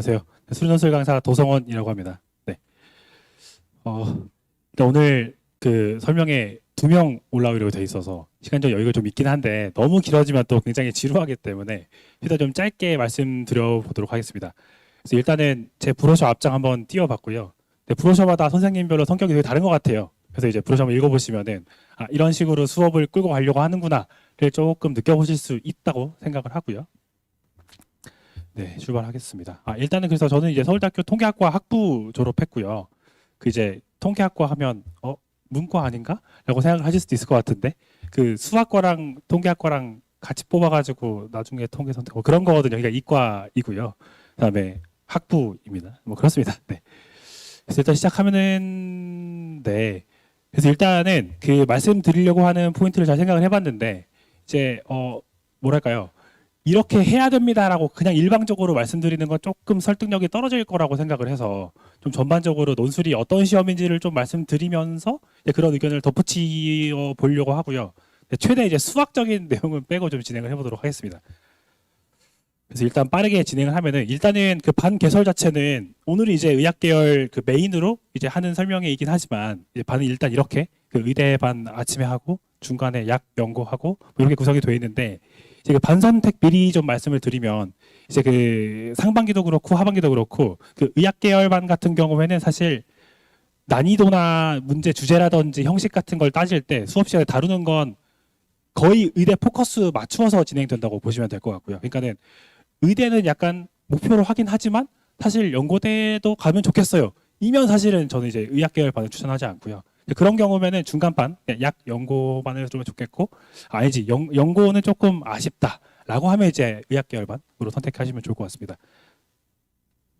안녕하세요. 수련논술 강사 도성원이라고 합니다. 네. 일단 오늘 그 설명에 2명 올라오려고 돼 있어서 시간적 여유가 좀 있긴 한데 너무 길어지면 또 굉장히 지루하기 때문에 일단 좀 짧게 말씀드려 보도록 하겠습니다. 그래서 일단은 제 브로셔 앞장 한번 띄워봤고요. 네, 브로셔마다 선생님별로 성격이 되게 다른 것 같아요. 그래서 이제 브로셔 한번 읽어보시면은 이런 식으로 수업을 끌고 가려고 하는구나를 조금 느껴보실 수 있다고 생각을 하고요. 네, 출발하겠습니다. 일단은 그래서 저는 이제 서울대학교 통계학과 학부 졸업했고요. 그 이제 통계학과 하면 문과 아닌가? 라고 생각을 하실 수도 있을 것 같은데 그 수학과랑 통계학과랑 같이 뽑아가지고 나중에 통계 선택 그런 거거든요. 그러니까 이과이고요. 그다음에 학부입니다. 뭐 그렇습니다. 네. 그래서 일단 시작하면은 네. 그래서 일단은 그 말씀드리려고 하는 포인트를 잘 생각을 해봤는데 이제 뭐랄까요? 이렇게 해야 됩니다라고 그냥 일방적으로 말씀드리는 건 조금 설득력이 떨어질 거라고 생각을 해서 좀 전반적으로 논술이 어떤 시험인지를 좀 말씀드리면서 그런 의견을 덧붙여 보려고 하고요. 최대 이제 수학적인 내용은 빼고 좀 진행을 해보도록 하겠습니다. 그래서 일단 빠르게 진행을 하면은 일단은 그 반 개설 자체는 오늘이 이제 의학 계열 그 메인으로 이제 하는 설명이긴 하지만 이제 반은 일단 이렇게 그 의대 반 아침에 하고 중간에 약 연구하고 뭐 이렇게 구성이 되어 있는데 이제 그 반선택 미리 좀 말씀을 드리면 이제 그 상반기도 그렇고 하반기도 그렇고 그 의학 계열반 같은 경우에는 사실 난이도나 문제 주제라든지 형식 같은 걸 따질 때 수업 시간에 다루는 건 거의 의대 포커스 맞추어서 진행된다고 보시면 될 것 같고요. 그러니까는 의대는 약간 목표로 하긴 하지만 사실 연고대도 가면 좋겠어요. 이면 사실은 저는 이제 의학 계열반을 추천하지 않고요. 그런 경우면은 중간반, 약 연고반을 좀 좋겠고, 아니지, 연고는 조금 아쉽다라고 하면 이제 의학 계열반으로 선택하시면 좋을 것 같습니다.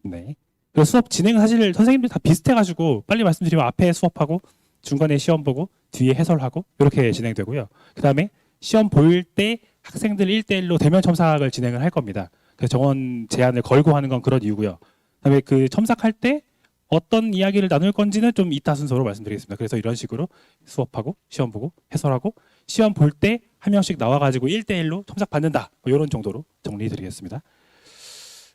네. 그리고 수업 진행은 사실 선생님들 다 비슷해가지고 빨리 말씀드리면 앞에 수업하고 중간에 시험 보고 뒤에 해설하고 이렇게 진행되고요. 그 다음에 시험 볼 때 학생들 1대1로 대면 첨삭을 진행을 할 겁니다. 그래서 정원 제한을 걸고 하는 건 그런 이유고요. 그다음에 그 첨삭할 때 어떤 이야기를 나눌 건지는 좀 이따 순서로 말씀드리겠습니다. 그래서 이런 식으로 수업하고 시험 보고 해설하고 시험 볼 때 한 명씩 나와가지고 1대1로 첨삭 받는다. 뭐 이런 정도로 정리드리겠습니다.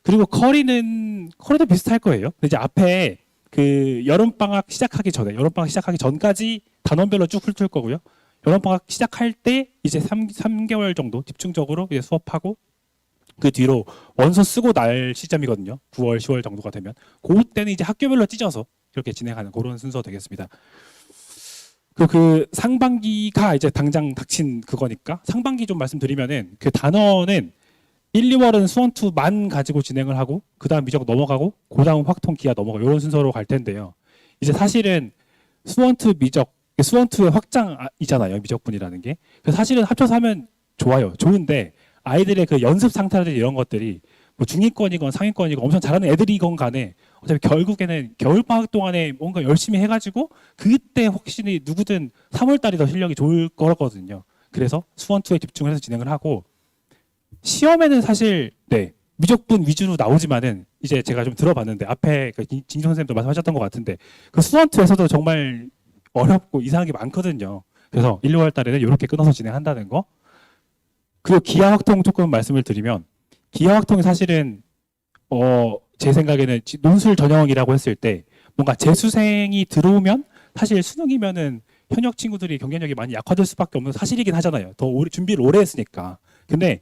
그리고 커리도 비슷할 거예요. 이제 앞에 그 여름방학 시작하기 전까지 단원별로 쭉 훑을 거고요. 여름방학 시작할 때 이제 3개월 정도 집중적으로 이제 수업하고 그 뒤로 원서 쓰고 날 시점이거든요. 9월, 10월 정도가 되면 그때는 이제 학교별로 찢어서 이렇게 진행하는 그런 순서 되겠습니다. 그 상반기가 이제 당장 닥친 그거니까 상반기 좀 말씀드리면은 그 단원은 1, 2월은 수원2만 가지고 진행을 하고 그 다음 미적 넘어가고 그 다음 확통 기하 넘어가고 이런 순서로 갈 텐데요. 이제 사실은 수원2 미적, 수원2의 확장이잖아요. 미적분이라는 게. 그래서 사실은 합쳐서 하면 좋아요. 좋은데 아이들의 그 연습 상태라든지 이런 것들이 뭐 중위권이건 상위권이건 엄청 잘하는 애들이건 간에 어차피 결국에는 겨울방학 동안에 뭔가 열심히 해가지고 그때 확실히 누구든 3월 달이 더 실력이 좋을 거거든요. 그래서 수원2에 집중을 해서 진행을 하고 시험에는 사실 미적분 위주로 나오지만은 이제 제가 좀 들어봤는데 앞에 그 진경 선생님도 말씀하셨던 것 같은데 그 수원2에서도 정말 어렵고 이상한 게 많거든요. 그래서 1, 2월 달에는 이렇게 끊어서 진행한다는 거. 그리고 기하 확통 조금 말씀을 드리면 기하 확통이 사실은 제 생각에는 논술 전형이라고 했을 때 뭔가 재수생이 들어오면 사실 수능이면은 현역 친구들이 경쟁력이 많이 약화될 수밖에 없는 사실이긴 하잖아요. 더 오래, 준비를 오래 했으니까. 근데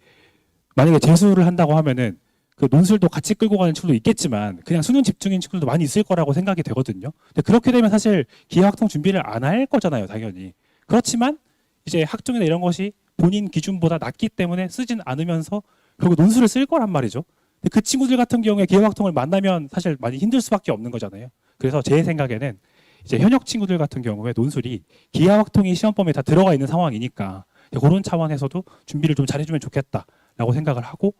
만약에 재수를 한다고 하면은 그 논술도 같이 끌고 가는 친구도 있겠지만 그냥 수능 집중인 친구들도 많이 있을 거라고 생각이 되거든요. 근데 그렇게 되면 사실 기하 확통 준비를 안 할 거잖아요, 당연히. 그렇지만 이제 학종이나 이런 것이 본인 기준보다 낮기 때문에 쓰진 않으면서 결국 논술을 쓸 거란 말이죠. 근데 그 친구들 같은 경우에 기하학통을 만나면 사실 많이 힘들 수밖에 없는 거잖아요. 그래서 제 생각에는 이제 현역 친구들 같은 경우에 논술이 기하학통이 시험 범위에 다 들어가 있는 상황이니까 그런 차원에서도 준비를 좀 잘해주면 좋겠다라고 생각을 하고,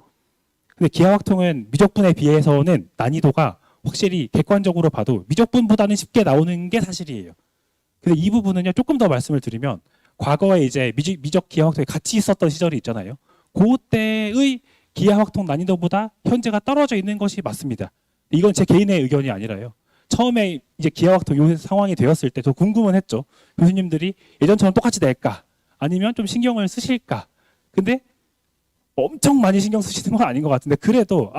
근데 기하학통은 미적분에 비해서는 난이도가 확실히 객관적으로 봐도 미적분보다는 쉽게 나오는 게 사실이에요. 근데 이 부분은요 조금 더 말씀을 드리면 과거에 이제 미적 기하학통이 같이 있었던 시절이 있잖아요. 그때의 기하학통 난이도보다 현재가 떨어져 있는 것이 맞습니다. 이건 제 개인의 의견이 아니라요. 처음에 이제 기하학통 요 상황이 되었을 때 저 궁금은 했죠. 교수님들이 예전처럼 똑같이 낼까? 아니면 좀 신경을 쓰실까? 근데 엄청 많이 신경 쓰시는 건 아닌 것 같은데 그래도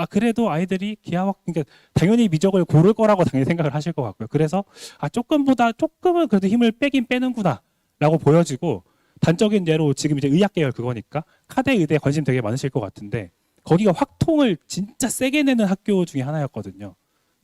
아이들이 기하학 그러니까 당연히 미적을 고를 거라고 당연히 생각을 하실 것 같고요. 그래서 조금은 그래도 힘을 빼긴 빼는구나라고 보여지고 단적인 예로 지금 이제 의학 계열 그거니까 카대 의대에 관심 되게 많으실 것 같은데 거기가 확통을 진짜 세게 내는 학교 중에 하나였거든요.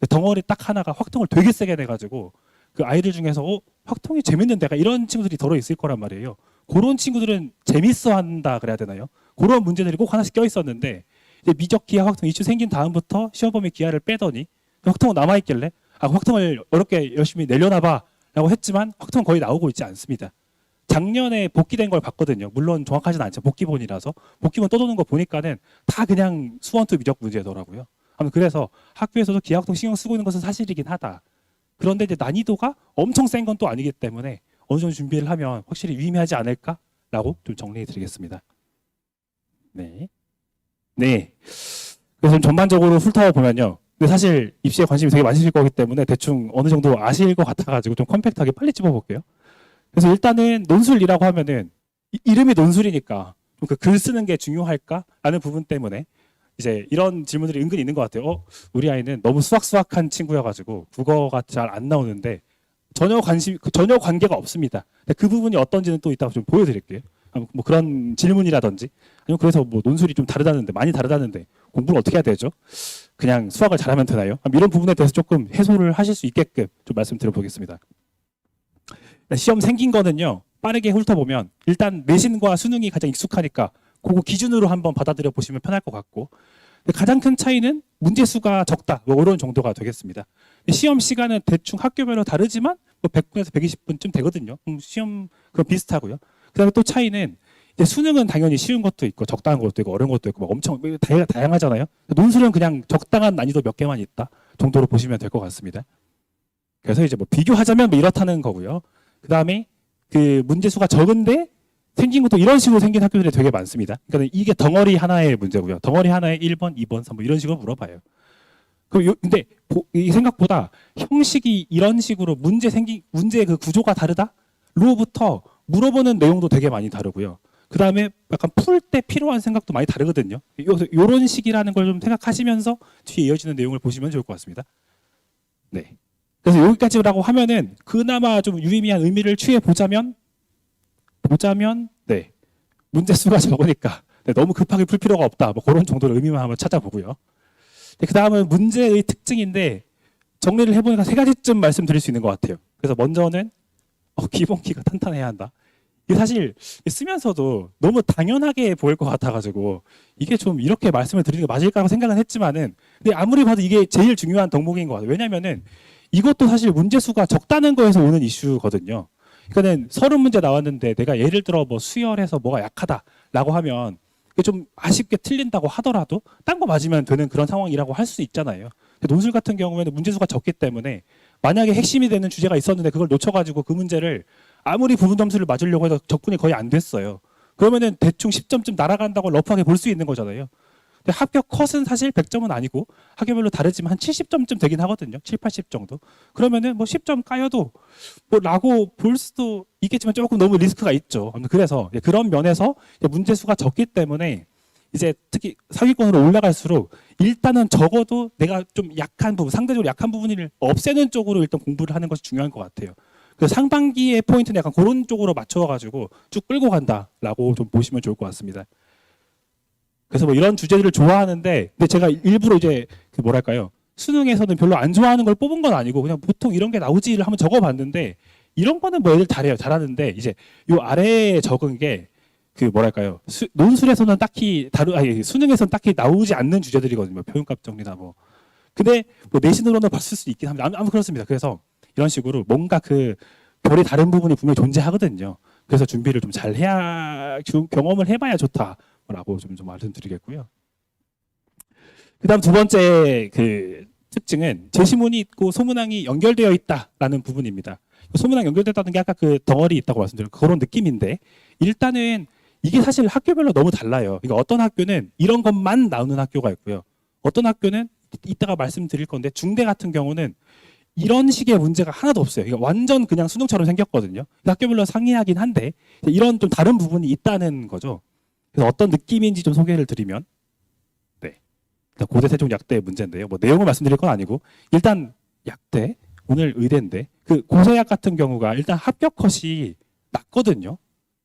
덩어리 딱 하나가 확통을 되게 세게 내가지고 그 아이들 중에서 확통이 재밌는데 약간 이런 친구들이 더러 있을 거란 말이에요. 그런 친구들은 재밌어 한다 그래야 되나요? 그런 문제들이 꼭 하나씩 껴 있었는데 이제 미적 기하 확통 이슈 생긴 다음부터 시험 범위 기하를 빼더니 확통은 남아 있길래 확통을 어렵게 열심히 내려나 봐라고 했지만 확통은 거의 나오고 있지 않습니다. 작년에 복귀된 걸 봤거든요. 물론 정확하진 않죠. 복귀본이라서 복귀본 떠도는 거 보니까는 다 그냥 수원투 미적 문제더라고요. 아무튼 그래서 학교에서도 기하 확통 신경 쓰고 있는 것은 사실이긴 하다. 그런데 이제 난이도가 엄청 센 건 또 아니기 때문에 어느 정도 준비를 하면 확실히 유의미하지 않을까라고 좀 정리해 드리겠습니다. 네. 네. 그래서 전반적으로 훑어 보면요. 근데 사실 입시에 관심이 되게 많으실 거기 때문에 대충 어느 정도 아실 것 같아가지고 좀 컴팩트하게 빨리 찝어볼게요. 그래서 일단은 논술이라고 하면은 이름이 논술이니까 그 글 쓰는 게 중요할까라는 부분 때문에 이제 이런 질문들이 은근히 있는 것 같아요. 우리 아이는 너무 수학한 친구여가지고 국어가 잘 안 나오는데 전혀 관계가 없습니다. 근데 그 부분이 어떤지는 또 이따가 좀 보여드릴게요. 뭐 그런 질문이라든지 아니면 그래서 뭐 논술이 좀 다르다는데 많이 다르다는데 공부를 어떻게 해야 되죠? 그냥 수학을 잘하면 되나요? 이런 부분에 대해서 조금 해소를 하실 수 있게끔 좀 말씀드려보겠습니다. 시험 생긴 거는요. 빠르게 훑어보면 일단 내신과 수능이 가장 익숙하니까 그거 기준으로 한번 받아들여 보시면 편할 것 같고 가장 큰 차이는 문제 수가 적다 뭐 이런 정도가 되겠습니다. 시험 시간은 대충 학교별로 다르지만 뭐 100분에서 120분쯤 되거든요. 시험 그럼 비슷하고요. 그다음에 또 차이는 이제 수능은 당연히 쉬운 것도 있고 적당한 것도 있고 어려운 것도 있고 막 엄청 다양하잖아요. 논술은 그냥 적당한 난이도 몇 개만 있다 정도로 보시면 될 것 같습니다. 그래서 이제 뭐 비교하자면 뭐 이렇다는 거고요. 그다음에 그 문제 수가 적은데 생긴 것도 이런 식으로 생긴 학교들이 되게 많습니다. 그러니까 이게 덩어리 하나의 문제고요. 덩어리 하나에 1번, 2번, 3번 이런 식으로 물어봐요. 근데 이 생각보다 형식이 이런 식으로 문제 그 구조가 다르다로부터 물어보는 내용도 되게 많이 다르고요. 그 다음에 약간 풀 때 필요한 생각도 많이 다르거든요. 이런 식이라는 걸 좀 생각하시면서 뒤에 이어지는 내용을 보시면 좋을 것 같습니다. 네. 그래서 여기까지라고 하면은 그나마 좀 유의미한 의미를 취해 보자면 네. 문제 수가 적으니까 네, 너무 급하게 풀 필요가 없다. 뭐 그런 정도의 의미만 한번 찾아보고요. 네, 그 다음은 문제의 특징인데 정리를 해보니까 3가지쯤 말씀드릴 수 있는 것 같아요. 그래서 먼저는 기본기가 탄탄해야 한다. 이게 사실 쓰면서도 너무 당연하게 보일 것 같아가지고 이게 좀 이렇게 말씀을 드리는 게 맞을까라고 생각은 했지만은 근데 아무리 봐도 이게 제일 중요한 덕목인 것 같아요. 왜냐면은 이것도 사실 문제 수가 적다는 거에서 오는 이슈거든요. 그러니까는 30문제 나왔는데 내가 예를 들어 뭐 수열해서 뭐가 약하다라고 하면 좀 아쉽게 틀린다고 하더라도 딴 거 맞으면 되는 그런 상황이라고 할 수 있잖아요. 논술 같은 경우에는 문제수가 적기 때문에 만약에 핵심이 되는 주제가 있었는데 그걸 놓쳐가지고 그 문제를 아무리 부분 점수를 맞으려고 해도 접근이 거의 안 됐어요. 그러면은 대충 10점쯤 날아간다고 러프하게 볼 수 있는 거잖아요. 근데 합격 컷은 사실 100점은 아니고 학교별로 다르지만 한 70점쯤 되긴 하거든요. 7, 80 정도. 그러면은 뭐 10점 까여도 뭐 라고 볼 수도 있겠지만 조금 너무 리스크가 있죠. 그래서 그런 면에서 문제 수가 적기 때문에 이제 특히 상위권으로 올라갈수록 일단은 적어도 내가 좀 약한 부분, 상대적으로 약한 부분을 없애는 쪽으로 일단 공부를 하는 것이 중요한 것 같아요. 그래서 상반기의 포인트는 약간 그런 쪽으로 맞춰가지고 쭉 끌고 간다라고 좀 보시면 좋을 것 같습니다. 그래서 뭐 이런 주제들을 좋아하는데, 근데 제가 일부러 이제 그 뭐랄까요, 수능에서는 별로 안 좋아하는 걸 뽑은 건 아니고 그냥 보통 이런 게 나오지를 한번 적어봤는데 이런 거는 뭐 애들 잘하는데 이제 요 아래에 적은 게 그 뭐랄까요, 논술에서는 딱히 수능에서는 딱히 나오지 않는 주제들이거든요. 뭐 표현값 정리나 뭐. 근데 뭐 내신으로는 봤을 수 있긴 합니다. 아무 그렇습니다. 그래서 이런 식으로 뭔가 그 별이 다른 부분이 분명히 존재하거든요. 그래서 준비를 좀 잘 해야 경험을 해봐야 좋다라고 좀 말씀드리겠고요. 그다음 두 번째 그 특징은 제시문이 있고 소문항이 연결되어 있다라는 부분입니다. 소문항 연결됐다는 게 아까 그 덩어리 있다고 말씀드린 그런 느낌인데 일단은 이게 사실 학교별로 너무 달라요. 그러니까 어떤 학교는 이런 것만 나오는 학교가 있고요. 어떤 학교는 이따가 말씀드릴 건데 중대 같은 경우는 이런 식의 문제가 하나도 없어요. 그러니까 완전 그냥 수능처럼 생겼거든요. 학교별로 상이하긴 한데 이런 좀 다른 부분이 있다는 거죠. 그래서 어떤 느낌인지 좀 소개를 드리면, 네, 일단 고대 세종약대 문제인데요. 뭐 내용을 말씀드릴 건 아니고 일단 약대, 오늘 의대인데 그 고세약 같은 경우가 일단 합격 컷이 낮거든요.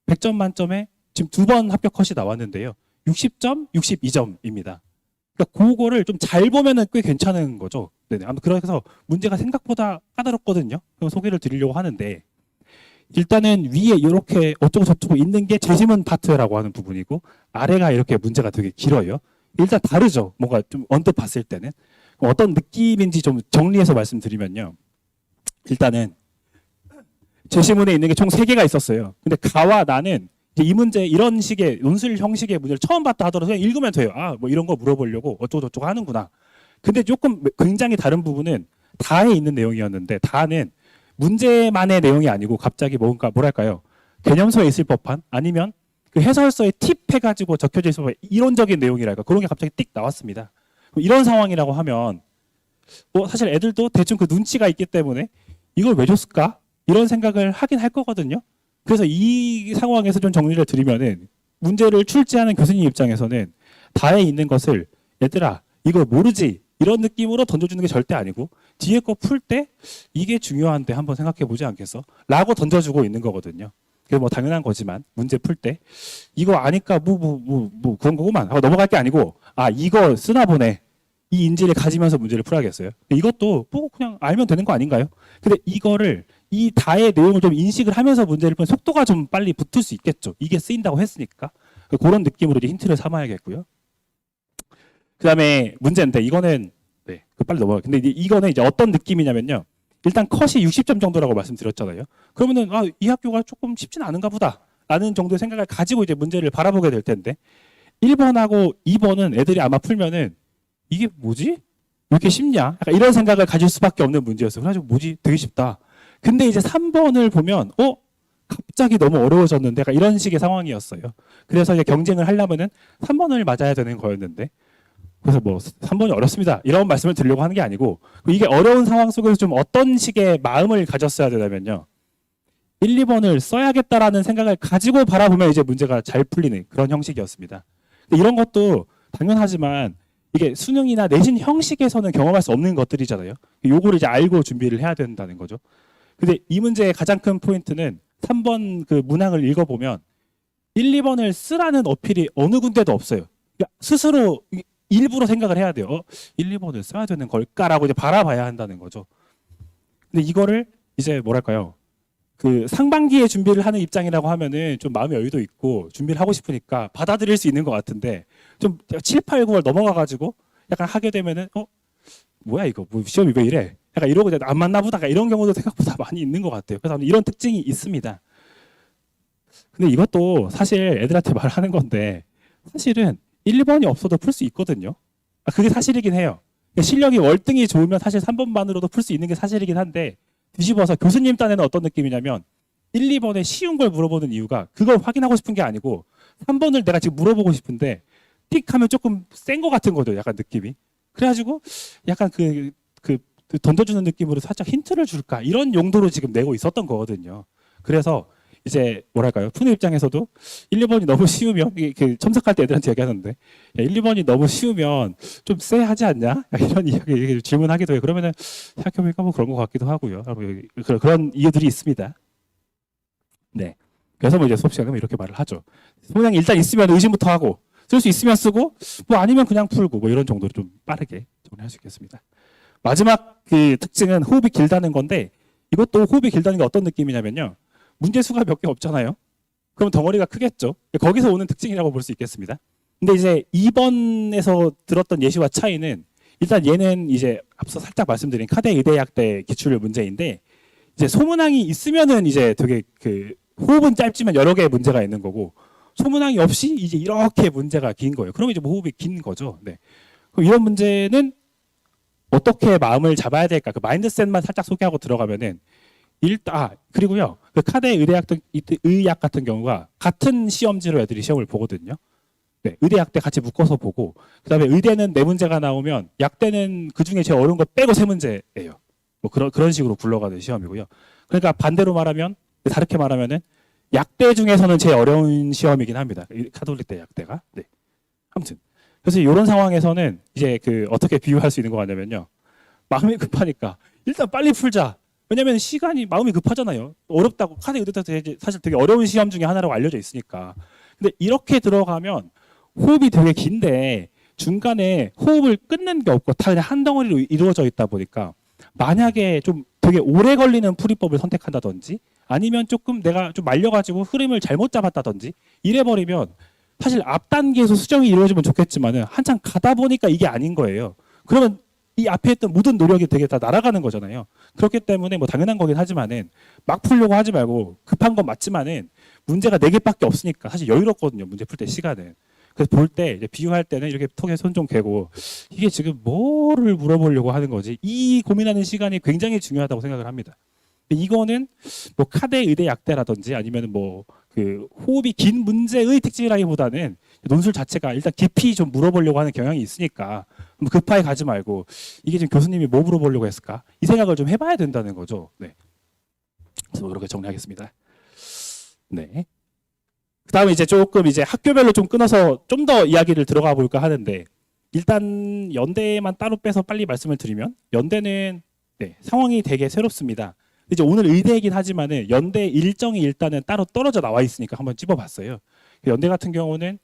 100점 만점에 지금 2번 합격 컷이 나왔는데요. 60점, 62점입니다. 그러니까 그거를 좀 잘 보면은 꽤 괜찮은 거죠. 네네. 아무튼 그래서 문제가 생각보다 까다롭거든요. 그럼 소개를 드리려고 하는데, 일단은 위에 이렇게 어쩌고 저쩌고 있는 게 재지문 파트라고 하는 부분이고, 아래가 이렇게 문제가 되게 길어요. 일단 다르죠. 뭔가 좀 언뜻 봤을 때는. 어떤 느낌인지 좀 정리해서 말씀드리면요. 일단은 제시문에 있는 게 총 3개가 있었어요. 근데 가와 나는 이 문제 이런 식의 논술 형식의 문제를 처음 봤다 하더라도 그냥 읽으면 돼요. 아, 뭐 이런 거 물어보려고 어쩌고 저쩌고 하는구나. 근데 조금 굉장히 다른 부분은 다에 있는 내용이었는데, 다는 문제만의 내용이 아니고 갑자기 뭔가 뭐랄까요, 개념서에 있을 법한, 아니면 그 해설서에 팁 해가지고 적혀져 있어 이론적인 내용이랄까, 그런 게 갑자기 띡 나왔습니다. 이런 상황이라고 하면 뭐 사실 애들도 대충 그 눈치가 있기 때문에 이걸 왜 줬을까 이런 생각을 하긴 할 거거든요. 그래서 이 상황에서 좀 정리를 드리면은, 문제를 출제하는 교수님 입장에서는 다에 있는 것을 얘들아 이걸 모르지 이런 느낌으로 던져주는 게 절대 아니고, 뒤에 거 풀 때 이게 중요한데 한번 생각해 보지 않겠어? 라고 던져주고 있는 거거든요. 그게 뭐 당연한 거지만 문제 풀 때 이거 아니까 뭐 그런 거구만 하고 넘어갈 게 아니고, 아 이거 쓰나 보네, 이 인지를 가지면서 문제를 풀어야겠어요. 이것도 뭐 그냥 알면 되는 거 아닌가요? 근데 이거를 이 다의 내용을 좀 인식을 하면서 문제를 풀면 속도가 좀 빨리 붙을 수 있겠죠. 이게 쓰인다고 했으니까. 그런 느낌으로 이제 힌트를 삼아야겠고요. 그 다음에 문제인데, 이거는 네, 빨리 넘어가요. 근데 이거는 이제 어떤 느낌이냐면요. 일단 컷이 60점 정도라고 말씀드렸잖아요. 그러면은 아, 이 학교가 조금 쉽진 않은가 보다 라는 정도의 생각을 가지고 이제 문제를 바라보게 될 텐데, 1번하고 2번은 애들이 아마 풀면은 이게 뭐지? 왜 이렇게 쉽냐? 약간 이런 생각을 가질 수밖에 없는 문제였어요. 그래가지고 뭐지? 되게 쉽다. 근데 이제 3번을 보면 갑자기 너무 어려워졌는데, 약간 이런 식의 상황이었어요. 그래서 이제 경쟁을 하려면은 3번을 맞아야 되는 거였는데, 그래서 뭐 3번이 어렵습니다 이런 말씀을 드리려고 하는 게 아니고, 이게 어려운 상황 속에서 좀 어떤 식의 마음을 가졌어야 되냐면요, 1, 2번을 써야겠다라는 생각을 가지고 바라보면 이제 문제가 잘 풀리는 그런 형식이었습니다. 이런 것도 당연하지만 이게 수능이나 내신 형식에서는 경험할 수 없는 것들이잖아요. 요거를 이제 알고 준비를 해야 된다는 거죠. 근데 이 문제의 가장 큰 포인트는 3번 그 문항을 읽어보면 1, 2번을 쓰라는 어필이 어느 군데도 없어요. 그러니까 스스로 일부러 생각을 해야 돼요. 1, 2번을 써야 되는 걸까라고 이제 바라봐야 한다는 거죠. 근데 이거를 이제 뭐랄까요, 그 상반기에 준비를 하는 입장이라고 하면은 좀 마음의 여유도 있고 준비를 하고 싶으니까 받아들일 수 있는 것 같은데, 좀 7, 8, 9월 넘어가가지고 약간 하게 되면은 뭐야 이거 뭐 시험이 왜 이래? 약간 이러고 이제 안 맞나 보다, 이런 경우도 생각보다 많이 있는 것 같아요. 그래서 이런 특징이 있습니다. 근데 이것도 사실 애들한테 말하는 건데, 사실은 1, 2번이 없어도 풀 수 있거든요. 그게 사실이긴 해요. 실력이 월등히 좋으면 사실 3번만으로도 풀 수 있는 게 사실이긴 한데, 뒤집어서 교수님 딴에는 어떤 느낌이냐면 1, 2번에 쉬운 걸 물어보는 이유가 그걸 확인하고 싶은 게 아니고 3번을 내가 지금 물어보고 싶은데 띡 하면 조금 센 것 같은 거죠. 약간 느낌이. 그래가지고 약간 그 던져주는 느낌으로 살짝 힌트를 줄까, 이런 용도로 지금 내고 있었던 거거든요. 그래서 이제 뭐랄까요, 푸는 입장에서도 1, 2번이 너무 쉬우면, 그 첨삭할 때 애들한테 얘기하는데, 야, 1, 2번이 너무 쉬우면 좀 쎄하지 않냐? 이런 이야기 질문하기도 해요. 그러면은 생각해보니까 뭐 그런 것 같기도 하고요. 그런 이유들이 있습니다. 네. 그래서 뭐 이제 수업 시간에 이렇게 말을 하죠. 소양이 일단 있으면 의심부터 하고, 쓸 수 있으면 쓰고, 뭐 아니면 그냥 풀고, 뭐 이런 정도로 좀 빠르게 정리할 수 있겠습니다. 마지막 그 특징은 호흡이 길다는 건데, 이것도 호흡이 길다는 게 어떤 느낌이냐면요, 문제 수가 몇 개 없잖아요. 그럼 덩어리가 크겠죠. 거기서 오는 특징이라고 볼 수 있겠습니다. 근데 이제 2번에서 들었던 예시와 차이는, 일단 얘는 이제 앞서 살짝 말씀드린 카대 의대약대 기출 문제인데, 이제 소문항이 있으면은 이제 되게 그 호흡은 짧지만 여러 개의 문제가 있는 거고, 소문항이 없이 이제 이렇게 문제가 긴 거예요. 그러면 이제 뭐 호흡이 긴 거죠. 네. 그럼 이런 문제는 어떻게 마음을 잡아야 될까? 그 마인드셋만 살짝 소개하고 들어가면은, 그리고요, 그 카대 의학 같은 경우가 같은 시험지로 애들이 시험을 보거든요. 네, 의대약대 같이 묶어서 보고, 그다음에 의대는 4문제가 나오면 약대는 그 중에 제일 어려운 거 빼고 3문제예요. 뭐 그런 식으로 굴러가는 시험이고요. 그러니까 반대로 말하면, 다르게 말하면은 약대 중에서는 제일 어려운 시험이긴 합니다. 카톨릭대 약대가. 네. 아무튼 그래서 이런 상황에서는 이제 그 어떻게 비유할 수 있는 거 같냐면요. 마음이 급하니까 일단 빨리 풀자. 왜냐면 시간이 마음이 급하잖아요. 어렵다고 카드 의대도 사실 되게 어려운 시험 중에 하나라고 알려져 있으니까. 근데 이렇게 들어가면 호흡이 되게 긴데 중간에 호흡을 끊는 게 없고 다 그냥 한 덩어리로 이루어져 있다 보니까 만약에 좀 되게 오래 걸리는 풀이법을 선택한다든지 아니면 조금 내가 좀 말려가지고 흐름을 잘못 잡았다든지 이래버리면 사실 앞 단계에서 수정이 이루어지면 좋겠지만은 한참 가다 보니까 이게 아닌 거예요. 그러면 이 앞에 했던 모든 노력이 되게 다 날아가는 거잖아요. 그렇기 때문에 뭐 당연한 거긴 하지만은 막 풀려고 하지 말고 급한 건 맞지만은 문제가 4개밖에 없으니까 사실 여유롭거든요. 문제 풀 때 시간은. 그래서 볼 때 이제 비유할 때는 이렇게 톡에 손 좀 괴고 이게 지금 뭐를 물어보려고 하는 거지? 이 고민하는 시간이 굉장히 중요하다고 생각을 합니다. 이거는 뭐 카드 의대 약대라든지 아니면 뭐 그 호흡이 긴 문제의 특징이라기보다는 논술 자체가 일단 깊이 좀 물어보려고 하는 경향이 있으니까 급하게 가지 말고 이게 지금 교수님이 뭐 물어보려고 했을까? 이 생각을 좀 해봐야 된다는 거죠. 네. 그래서 이렇게 정리하겠습니다. 네. 그다음에 이제 조금 이제 학교별로 좀 끊어서 좀 더 이야기를 들어가 볼까 하는데 일단 연대만 따로 빼서 빨리 말씀을 드리면 연대는 네, 상황이 되게 새롭습니다. 이제 오늘 의대이긴 하지만은 연대 일정이 일단은 따로 떨어져 나와 있으니까 한번 찝어봤어요. 연대 같은 경우는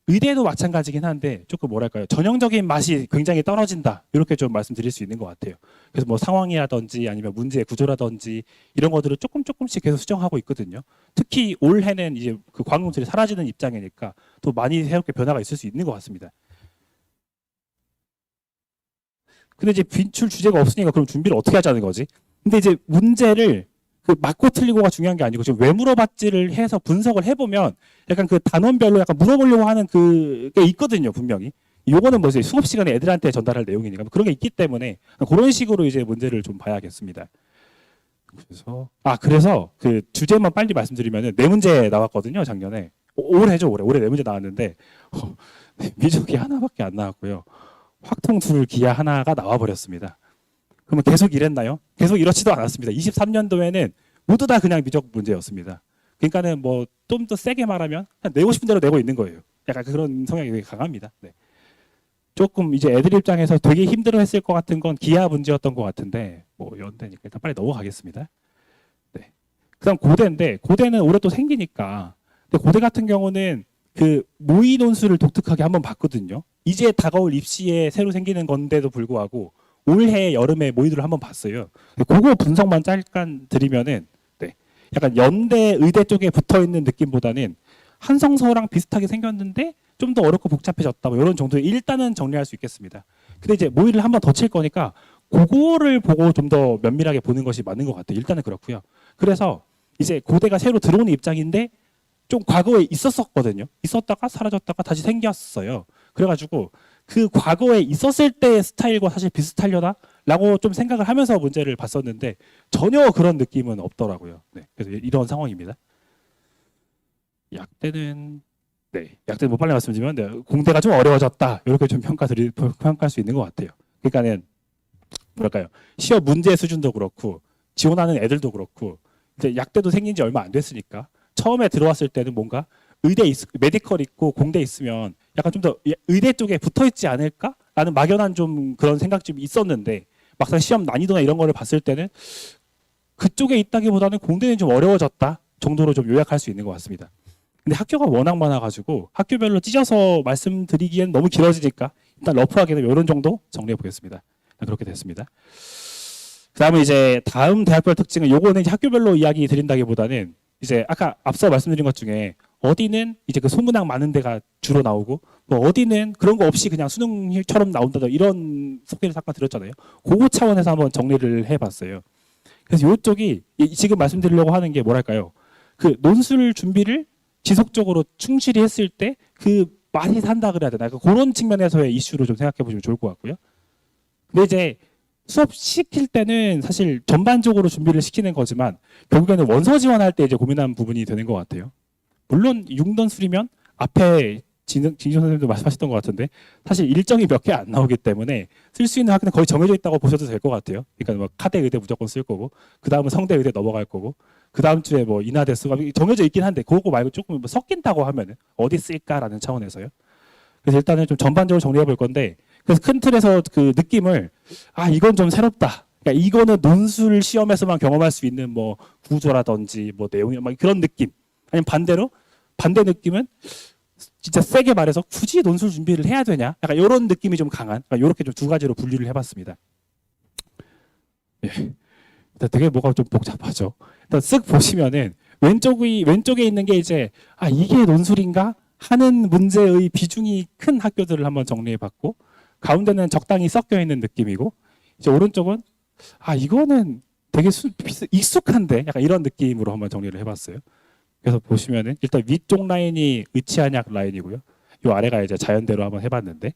의대도 마찬가지긴 한데 조금 뭐랄까요 전형적인 맛이 굉장히 떨어진다 이렇게 좀 말씀드릴 수 있는 것 같아요. 그래서 뭐 상황이라든지 아니면 문제의 구조라든지 이런 것들을 조금씩 계속 수정하고 있거든요. 특히 올해는 이제 그 과학논술이 사라지는 입장이니까 또 많이 새롭게 변화가 있을 수 있는 것 같습니다. 근데 이제 빈출 주제가 없으니까 그럼 준비를 어떻게 하자는 거지? 근데 이제 문제를 그 맞고 틀리고가 중요한 게 아니고 지금 왜 물어봤지를 해서 분석을 해보면 약간 그 단원별로 약간 물어보려고 하는 그게 있거든요 분명히. 요거는 뭐 이제 수업 시간에 애들한테 전달할 내용이니까 그런 게 있기 때문에 그런 식으로 이제 문제를 좀 봐야겠습니다. 그래서 그 주제만 빨리 말씀드리면은 네 문제 나왔거든요 작년에. 올해죠 올해 네 문제 나왔는데 미적이 하나밖에 안 나왔고요. 확통술 기하 하나가 나와버렸습니다. 그러면 계속 이랬나요? 계속 이렇지도 않았습니다. 23년도에는 모두 다 그냥 미적 문제였습니다. 그러니까는 뭐 좀 더 세게 말하면 내고 싶은 대로 내고 있는 거예요. 약간 그런 성향이 되게 강합니다. 네. 조금 이제 애들 입장에서 되게 힘들어했을 것 같은 건 기하 문제였던 것 같은데 뭐 연대니까 일단 빨리 넘어가겠습니다. 네. 그다음 고대인데 고대는 올해 또 생기니까 근데 고대 같은 경우는 그 모의 논술을 독특하게 한번 봤거든요. 이제 다가올 입시에 새로 생기는 건데도 불구하고 올해 여름에 모의도를 한번 봤어요. 그거 분석만 잠깐 드리면은 네. 약간 연대 의대 쪽에 붙어 있는 느낌보다는 한성서랑 비슷하게 생겼는데 좀 더 어렵고 복잡해졌다. 뭐 이런 정도의 일단은 정리할 수 있겠습니다. 근데 이제 모의를 한번 더 칠 거니까 그거를 보고 좀 더 면밀하게 보는 것이 맞는 것 같아요. 일단은 그렇고요. 그래서 이제 고대가 새로 들어오는 입장인데 좀 과거에 있었거든요. 있었다가 사라졌다가 다시 생겼어요. 그래가지고 그 과거에 있었을 때의 스타일과 사실 비슷하려나? 라고 좀 생각을 하면서 문제를 봤었는데 전혀 그런 느낌은 없더라고요. 네, 그래서 이런 상황입니다. 약대는 뭐 빨리 말씀드리면 공대가 좀 어려워졌다. 이렇게 좀 평가할 수 있는 것 같아요. 그러니까는 뭐랄까요? 시험 문제 수준도 그렇고 지원하는 애들도 그렇고 이제 약대도 생긴 지 얼마 안 됐으니까 처음에 들어왔을 때는 뭔가 메디컬 있고 공대 있으면 약간 좀 더 의대 쪽에 붙어 있지 않을까라는 막연한 좀 그런 생각쯤 있었는데 막상 시험 난이도나 이런 거를 봤을 때는 그쪽에 있다기보다는 공대는 좀 어려워졌다 정도로 좀 요약할 수 있는 것 같습니다. 근데 학교가 워낙 많아가지고 학교별로 찢어서 말씀드리기엔 너무 길어지니까 일단 러프하게는 이런 정도 정리해 보겠습니다. 그렇게 됐습니다. 그다음에 이제 다음 대학별 특징은 요거는 이제 학교별로 이야기 드린다기보다는 이제 아까 앞서 말씀드린 것 중에 어디는 이제 그 소문학 많은 데가 주로 나오고 뭐 어디는 그런 거 없이 그냥 수능처럼 나온다더 이런 소개를 잠깐 드렸잖아요. 그거 차원에서 한번 정리를 해봤어요. 그래서 이쪽이 지금 말씀드리려고 하는 게 뭐랄까요? 그 논술 준비를 지속적으로 충실히 했을 때 그 많이 산다 그래야 되나? 그런 측면에서의 이슈로 좀 생각해 보시면 좋을 것 같고요. 근데 이제 수업 시킬 때는 사실 전반적으로 준비를 시키는 거지만 결국에는 원서 지원할 때 이제 고민하는 부분이 되는 것 같아요. 물론 6던 술이면 앞에 진정 선생님도 말씀하셨던 것 같은데 사실 일정이 몇 개 안 나오기 때문에 쓸 수 있는 학교는 거의 정해져 있다고 보셔도 될 것 같아요. 그러니까 뭐 카대 의대 무조건 쓸 거고 그 다음은 성대 의대 넘어갈 거고 그 다음 주에 뭐 인하대 수가 정해져 있긴 한데 그거 말고 조금 뭐 섞인다고 하면은 어디 쓸까라는 차원에서요. 그래서 일단은 좀 전반적으로 정리해 볼 건데, 그래서 큰 틀에서 그 느낌을 이건 좀 새롭다. 그러니까 이거는 논술 시험에서만 경험할 수 있는 뭐 구조라든지 뭐 내용이 막 그런 느낌. 아니면 반대로 반대 느낌은 진짜 세게 말해서 굳이 논술 준비를 해야 되냐? 약간 이런 느낌이 좀 강한. 그러니까 이렇게 좀 두 가지로 분류를 해봤습니다. 예. 일단 되게 뭐가 좀 복잡하죠. 일단 쓱 보시면은 왼쪽에 있는 게 이제 이게 논술인가 하는 문제의 비중이 큰 학교들을 한번 정리해봤고, 가운데는 적당히 섞여 있는 느낌이고, 이제 오른쪽은 이거는 되게 익숙한데 약간 이런 느낌으로 한번 정리를 해봤어요. 그래서 보시면은 일단 위쪽 라인이 의치한약 라인이고요. 이 아래가 이제 자연대로 한번 해봤는데,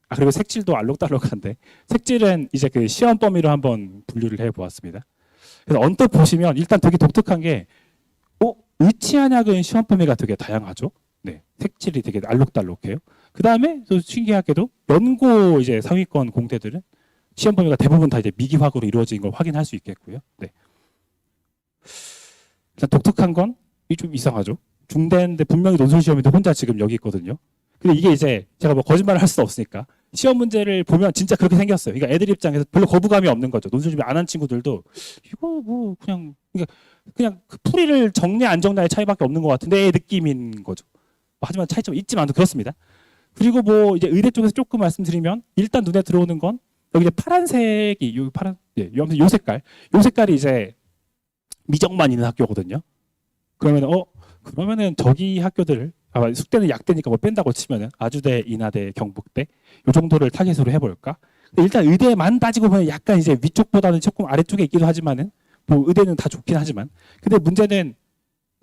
그리고 색질도 알록달록한데 색질은 이제 그 시험 범위로 한번 분류를 해보았습니다. 그래서 언뜻 보시면 일단 되게 독특한 게 의치한약은 시험 범위가 되게 다양하죠. 네, 색질이 되게 알록달록해요. 그 다음에 또 신기하게도 연고 이제 상위권 공대들은 시험 범위가 대부분 다 이제 미기화학으로 이루어진 걸 확인할 수 있겠고요. 네. 일단 독특한 건 좀 이상하죠. 중대인데 분명히 논술 시험인데 혼자 지금 여기 있거든요. 근데 이게 이제 제가 뭐 거짓말을 할 수도 없으니까 시험 문제를 보면 진짜 그렇게 생겼어요. 그러니까 애들 입장에서 별로 거부감이 없는 거죠. 논술 준비 안 한 친구들도 이거 뭐 그냥 그 풀이를 정리 안 정리의 차이밖에 없는 것 같은데 느낌인 거죠. 하지만 차이점 있지만 그렇습니다. 그리고 뭐 이제 의대 쪽에서 조금 말씀드리면 일단 눈에 들어오는 건 여기 이제 파란색이 아무튼 요 색깔이 이제 미적만 있는 학교거든요. 그러면은 저기 학교들을 숙대는 약대니까 뭐 뺀다고 치면은 아주대, 인하대, 경북대 요 정도를 타겟으로 해볼까? 일단 의대만 따지고 보면 약간 이제 위쪽보다는 조금 아래쪽에 있기도 하지만은 뭐 의대는 다 좋긴 하지만, 근데 문제는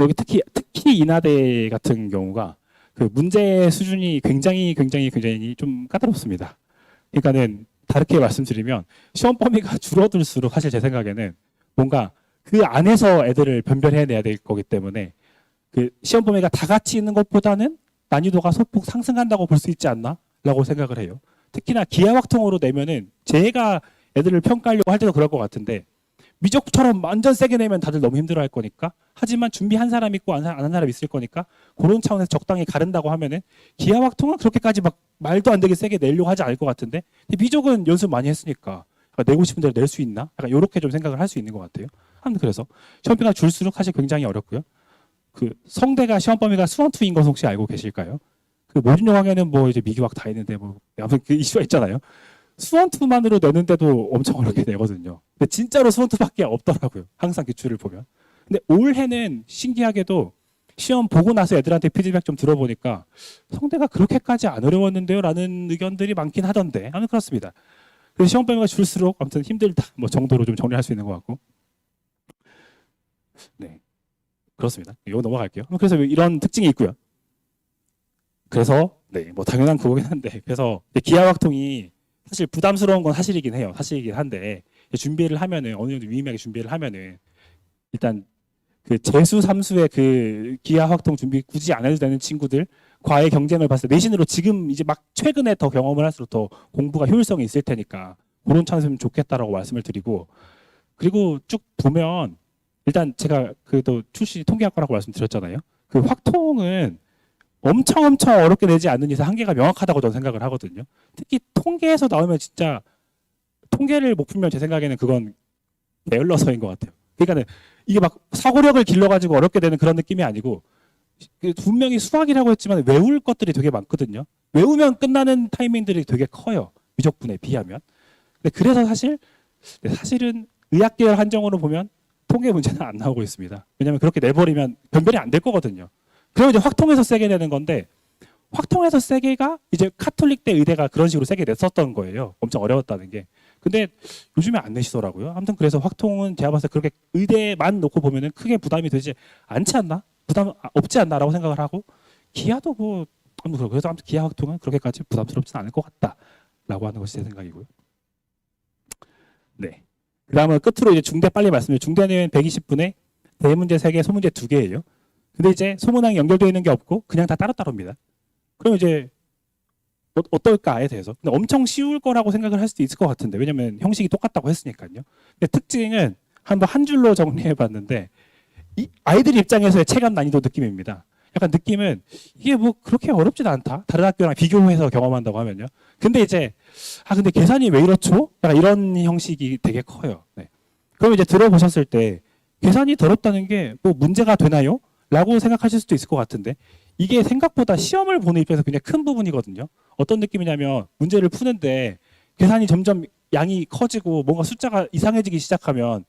여기 특히 인하대 같은 경우가 그 문제 수준이 굉장히 좀 까다롭습니다. 그러니까는 다르게 말씀드리면 시험 범위가 줄어들수록 사실 제 생각에는 뭔가 그 안에서 애들을 변별해내야 될 거기 때문에 그 시험 범위가 다 같이 있는 것보다는 난이도가 소폭 상승한다고 볼 수 있지 않나라고 생각을 해요. 특히나 기하학통으로 내면은 제가 애들을 평가하려고 할 때도 그럴 것 같은데 미적처럼 완전 세게 내면 다들 너무 힘들어할 거니까, 하지만 준비한 사람 있고 안 한 사람 있을 거니까 그런 차원에서 적당히 가른다고 하면은 기하학통은 그렇게까지 막 말도 안 되게 세게 내려고 하지 않을 것 같은데, 미적은 연습 많이 했으니까 내고 싶은 대로 낼 수 있나? 약간 이렇게 좀 생각을 할 수 있는 것 같아요. 아무튼 그래서 시험표가 줄수록 사실 굉장히 어렵고요. 그 성대가 시험 범위가 수원2인 것 혹시 알고 계실까요? 그 모든 영화에는 뭐 이제 미기학 다 있는데 뭐 아무튼 그 이슈가 있잖아요. 수원2만으로 내는데도 엄청 어렵게 내거든요. 근데 진짜로 수원2밖에 없더라고요. 항상 기출을 보면. 근데 올해는 신기하게도 시험 보고 나서 애들한테 피드백 좀 들어보니까 성대가 그렇게까지 안 어려웠는데요 라는 의견들이 많긴 하던데, 아무튼 그렇습니다. 그래서 시험 범위가 줄수록 아무튼 힘들다 뭐 정도로 좀 정리할 수 있는 것 같고, 네, 그렇습니다. 이거 넘어갈게요. 그래서 이런 특징이 있고요. 그래서 뭐 당연한 그거긴 한데, 그래서 기하학통이 사실 부담스러운 건 사실이긴 해요. 사실이긴 한데 준비를 하면은 어느 정도 유의미하게 준비를 하면은 일단 그 재수 삼수의 그 기하학통 준비 굳이 안 해도 되는 친구들 과외 경쟁을 봤을 때 내신으로 지금 이제 막 최근에 더 경험을 할수록 더 공부가 효율성이 있을 테니까 그런 차원에서는 좋겠다라고 말씀을 드리고, 그리고 쭉 보면 일단 제가 그래도 출신이 통계학과라고 말씀드렸잖아요. 그 확통은 엄청 어렵게 내지 않는 이상 한계가 명확하다고 저는 생각을 하거든요. 특히 통계에서 나오면 진짜 통계를 못 풀면 제 생각에는 그건 게을러서인 것 같아요. 그러니까는 이게 막 사고력을 길러가지고 어렵게 되는 그런 느낌이 아니고, 분명히 수학이라고 했지만 외울 것들이 되게 많거든요. 외우면 끝나는 타이밍들이 되게 커요. 미적분에 비하면. 근데 그래서 사실은 의학계열 한정으로 보면 통계 문제는 안 나오고 있습니다. 왜냐하면 그렇게 내버리면 변별이 안 될 거거든요. 그러면 이제 확통해서 세게 내는 건데, 확통해서 세게가 이제 카톨릭대 의대가 그런 식으로 세게 냈었던 거예요. 엄청 어려웠다는 게. 근데 요즘에 안 내시더라고요. 아무튼 그래서 확통은 제가 봤을 때 그렇게 의대만 놓고 보면은 크게 부담이 되지 않지 않나? 부담 없지 않나라고 생각을 하고, 기하도 뭐 아무튼 그래서 아무튼 기하 확통은 그렇게까지 부담스럽지는 않을 것 같다라고 하는 것이 제 생각이고요. 네. 그다음은 끝으로 이제 중대 빨리 말씀드려요. 중대는 120분에 대문제 3개, 소문제 2개예요. 근데 이제 소문항이 연결되어 있는 게 없고 그냥 다 따로따로입니다. 그럼 이제 어떨까에 대해서. 근데 엄청 쉬울 거라고 생각을 할 수도 있을 것 같은데, 왜냐면 형식이 똑같다고 했으니까요. 근데 특징은 한번 한 줄로 정리해 봤는데, 이 아이들 입장에서의 체감 난이도 느낌입니다. 약간 느낌은 이게 뭐 그렇게 어렵진 않다. 다른 학교랑 비교해서 경험한다고 하면요. 근데 이제 근데 계산이 왜 이렇죠? 약간 이런 형식이 되게 커요. 네. 그럼 이제 들어보셨을 때 계산이 더럽다는 게 뭐 문제가 되나요? 라고 생각하실 수도 있을 것 같은데 이게 생각보다 시험을 보는 입장에서 굉장히 큰 부분이거든요. 어떤 느낌이냐면 문제를 푸는데 계산이 점점 양이 커지고 뭔가 숫자가 이상해지기 시작하면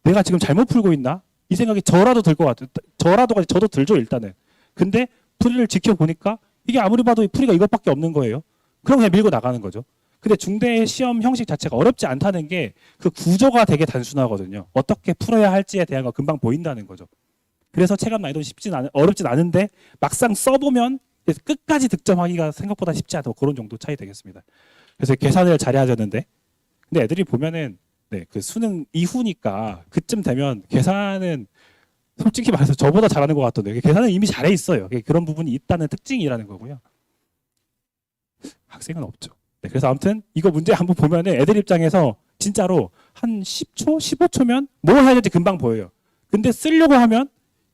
내가 지금 잘못 풀고 있나? 이 생각이 저라도 들 것 같아요. 저라도 저도 들죠 일단은. 근데 풀이를 지켜보니까 이게 아무리 봐도 풀이가 이것밖에 없는 거예요. 그럼 그냥 밀고 나가는 거죠. 근데 중대 시험 형식 자체가 어렵지 않다는 게 그 구조가 되게 단순하거든요. 어떻게 풀어야 할지에 대한 거 금방 보인다는 거죠. 그래서 체감 난이도는 어렵진 않은데 막상 써보면 끝까지 득점하기가 생각보다 쉽지 않다고 그런 정도 차이 되겠습니다. 그래서 계산을 잘해야 되는데 근데 애들이 보면은 네, 그 수능 이후니까 그쯤 되면 계산은 솔직히 말해서 저보다 잘하는 것 같던데 계산은 이미 잘해 있어요. 그런 부분이 있다는 특징이라는 거고요. 학생은 없죠. 네, 그래서 아무튼 이거 문제 한번 보면은 애들 입장에서 진짜로 한 10초, 15초면 뭐 해야 될지 금방 보여요. 근데 쓰려고 하면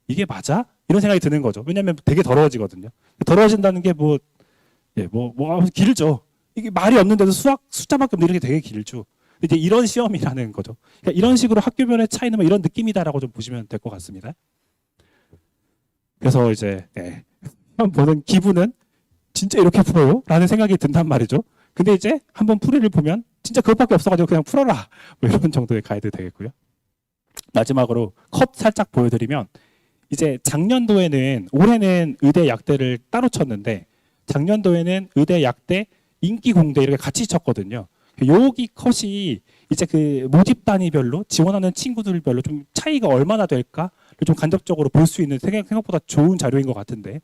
이게 맞아? 이런 생각이 드는 거죠. 왜냐하면 되게 더러워지거든요. 더러워진다는 게 길죠. 이게 말이 없는데도 수학 숫자밖에 없는 게 되게 길죠. 이제 이런 시험이라는 거죠. 그러니까 이런 식으로 학교별의 차이는 뭐 이런 느낌이다라고 좀 보시면 될 것 같습니다. 그래서 이제 시험 보는 기분은 진짜 이렇게 풀어요? 라는 생각이 든단 말이죠. 근데 이제 한번 풀이를 보면 진짜 그것밖에 없어가지고 그냥 풀어라 뭐 이런 정도의 가이드 되겠고요. 마지막으로 컷 살짝 보여드리면 이제 작년도에는 올해는 의대 약대를 따로 쳤는데 작년도에는 의대 약대 인기 공대 이렇게 같이 쳤거든요. 여기 컷이 이제 그 모집 단위별로 지원하는 친구들별로 좀 차이가 얼마나 될까를 좀 간접적으로 볼 수 있는 생각보다 좋은 자료인 것 같은데